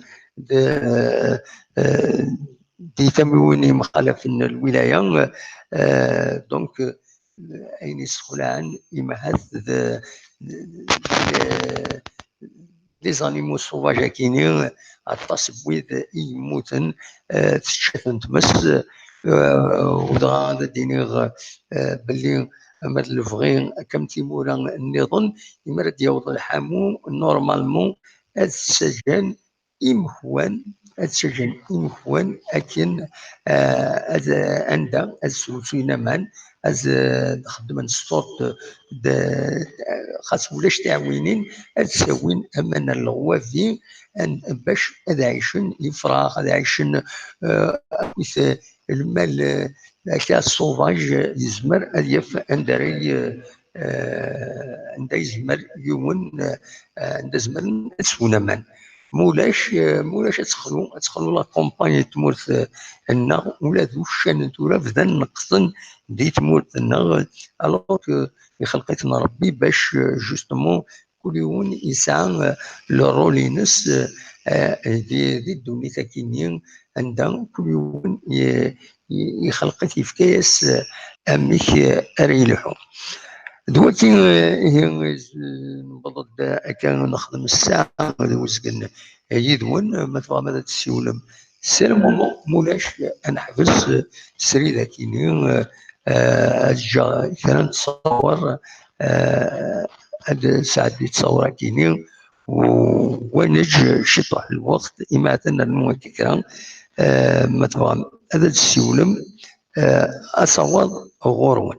دي تمويني مخالف الولايه دونك اين يسخل عن إمهات لي زانيمو سوفاج كاينين التصويد يموتن تشتن تمس ودغا دينيغ باللي مات الفغين كم تيمورا النظن يمرد يوض الحامو نورمالمون هاد السجن إمهوان السجن إمهوان أكن عندها السلسلة مان از خدمة الصوت خاص ولاش تعوينين تساوين أمانة الغوافي باش هذا عايشن يفراغ هذا عايشن المال أشياء الصوفاج يزمر أليف أندري عند يزمر يوم عند زمر تسونا مان مولاش تدخلوا لا كومباني تمورت لنا ولا ذو الشان تورا بدا نقصن دي تمورت لنا الوغ خلقتنا ربي باش جوستومون كل يوم يسعى لو رول ينس دي الدنيا كاينين عندها كل يوم يخلقت يفكاس اميك اريلحو دلوقتي نبض كان نخدم الساعه وزقن يدون ما تبغى ماذا تسولم سي المومون مولاش نحبس السري ذاكيني جا كان نتصور هاد ساعات اللي تصور كيني ونج شطح الوقت إما أن المذكرة ما تبغى هذا السيولم أصوات غورون.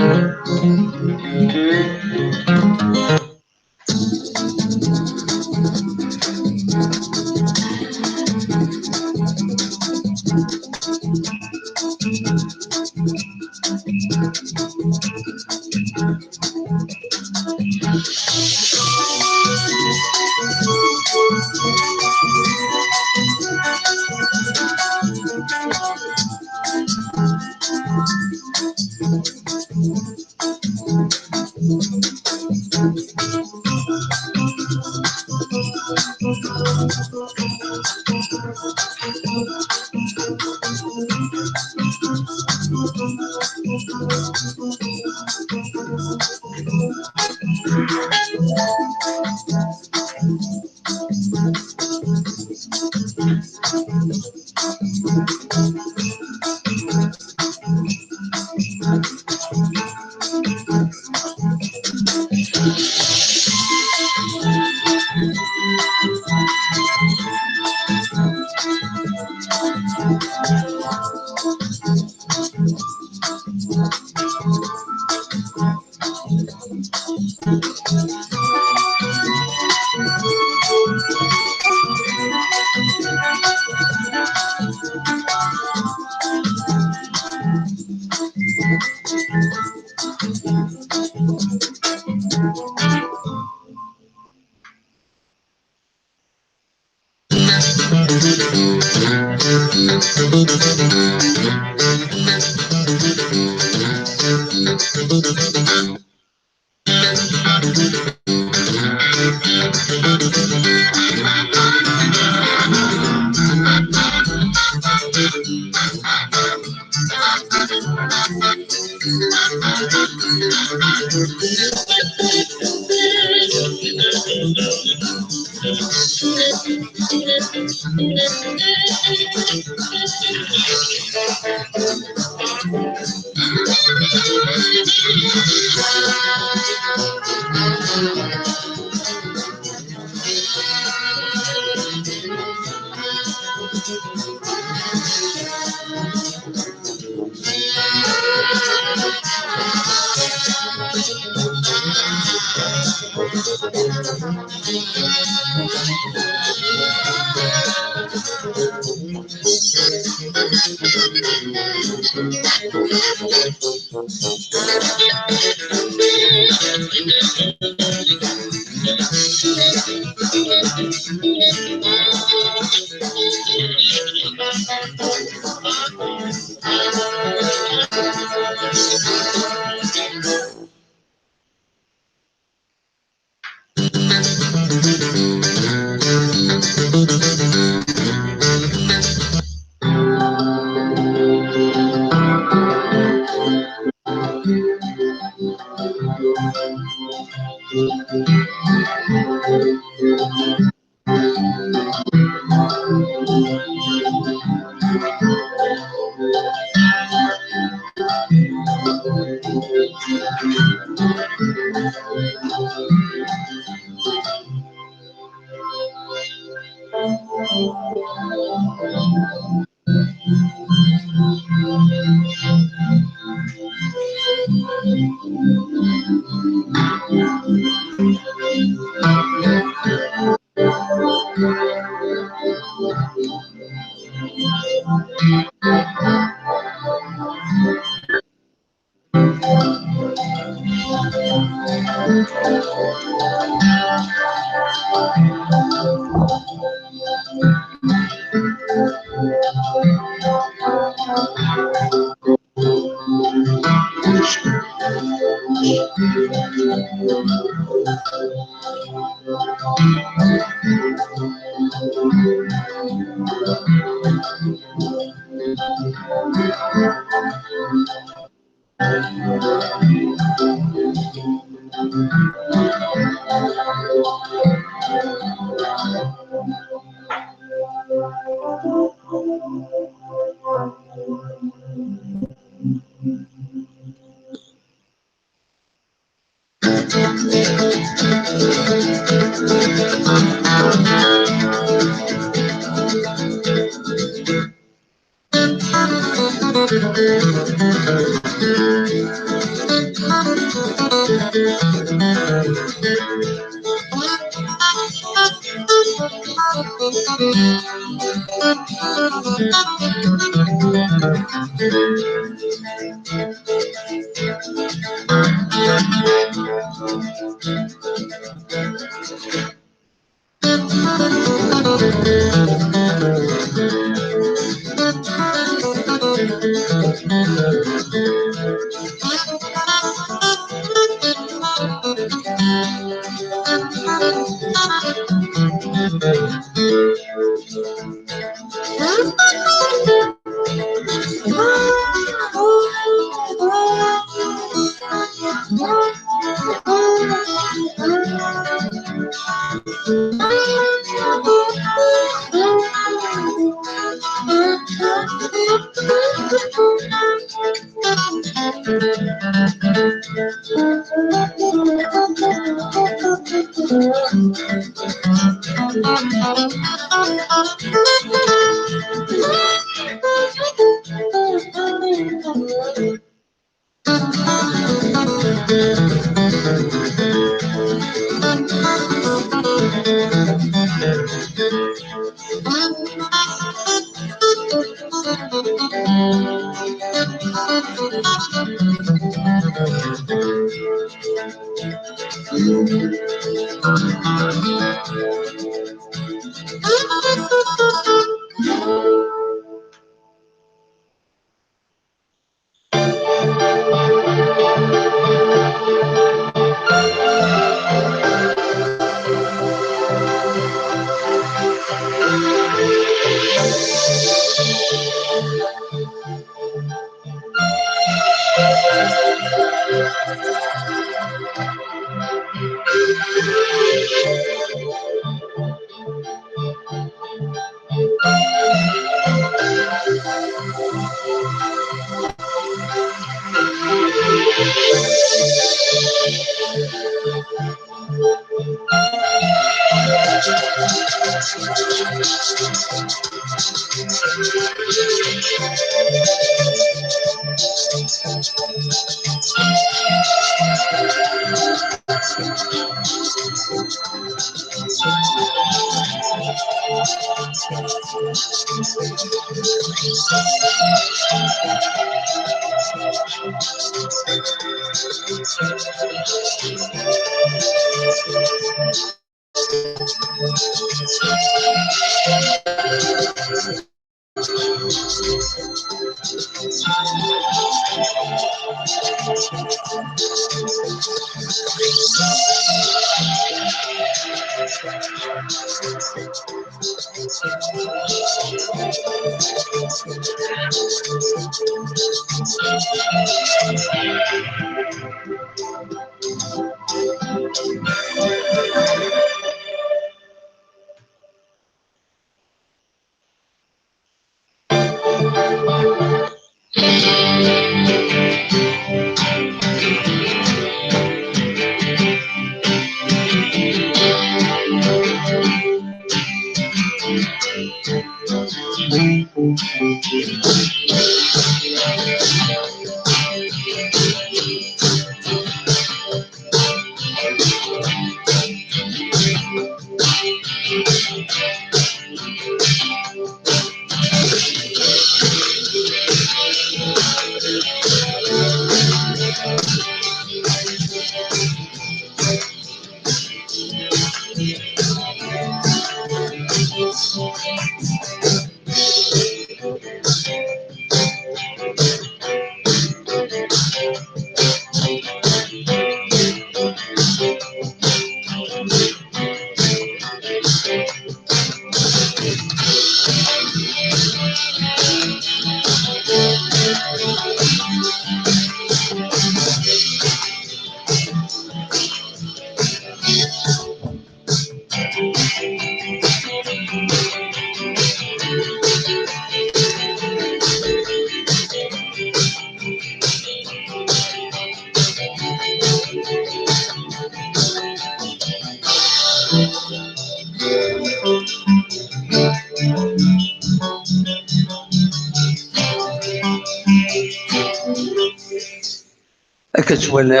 كتولى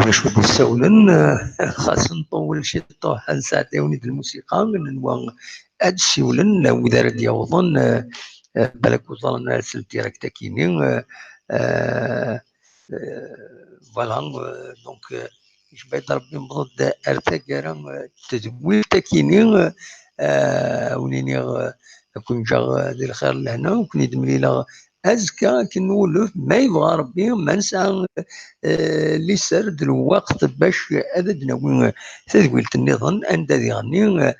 واش ودي السولن خاص نطول شي طوحه ساعتين د الموسيقى نوا هاد السولن وإذا يوضن بالك وصلنا للديريكت كاينين فوالا دونك جبت ربي مضد ارتكارا تدوير تكينين ونيني كون جا ديال الخير لهنا وكون يدملي أزكى كنولف ما يبغى ربي ما نسعى اللي سرد الوقت باش أدناوي تدويلة النظام أن غني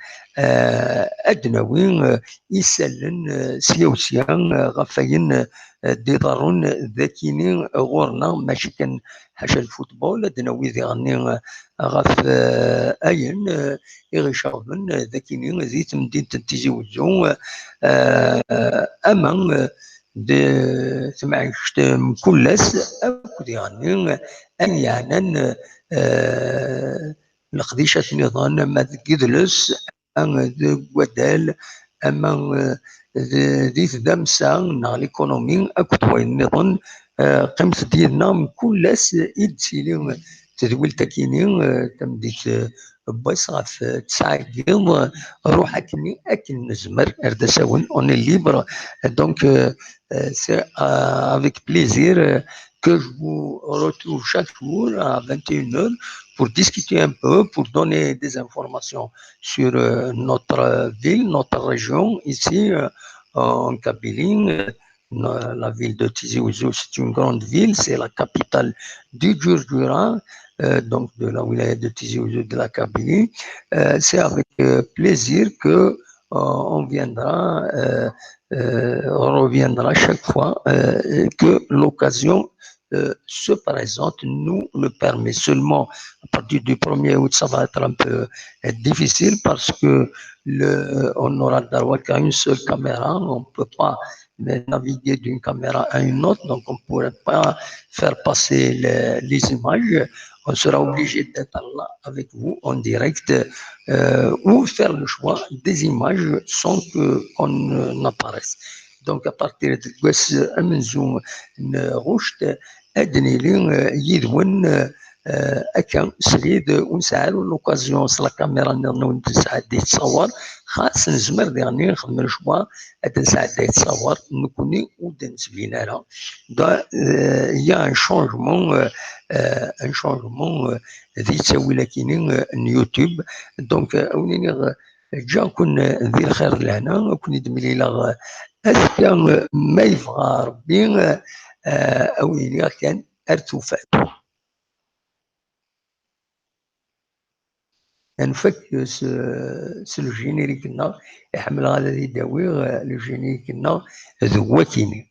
أدناوي يسلن سيوسيان غفاين دي ضرون ذاكيني غورنا ماشي كان حاشا الفوتبول أدناوي ذي غني غف أين يغشاون ذاكيني زيت مدينة تيجي وزو أمام سمعت مكلس أكد يعني أن يعني القديشة النظام ما تجدلس أن ودال أما ذي دمسا نا ليكونومي أكد وين نظن قيمة ديالنا مكلس إدسيلي تدويل تكيني تمديت بايس غاف تسعة كيض روح أكني أكن نزمر أردساون أون ليبر دونك c'est avec plaisir que je vous retrouve chaque jour à 21h pour discuter un peu, pour donner des informations sur notre ville, notre région, ici en Kabylie. La ville de Tizi Ouzou, c'est une grande ville, c'est la capitale du Djurdjura, donc de la wilaya de Tizi Ouzou de la Kabylie. C'est avec plaisir que on viendra on reviendra chaque fois que l'occasion se présente, nous le permet. Seulement, à partir du 1er août, ça va être un peu difficile parce que on n'aura le droit qu'à une seule caméra, on ne peut pas naviguer d'une caméra à une autre, donc on ne pourrait pas faire passer les images. On sera obligé d'être là avec vous en direct ou faire le choix des images sans qu'on n'apparaisse. Donc à partir de Gwes Amenzou Roucht, Adnili Yidwen أكا سريد ونسعلو لوكازيون la caméra نرنو نسعد يتصور خاص نزمر يعني نخدم الشوا هاد نسعد يتصور نكوني ودنس بينا لا يا ان شونجمون ذي تسوي لكن يوتيوب دونك ونيني جا كون ذي الخير لهنا كون يدملي لا أذكى ما يبغى ربي أويني كان ارتفاعته نفك سلو جينيريك لنا يحمل هذا يداوي لو جينيريك لنا ذواتيني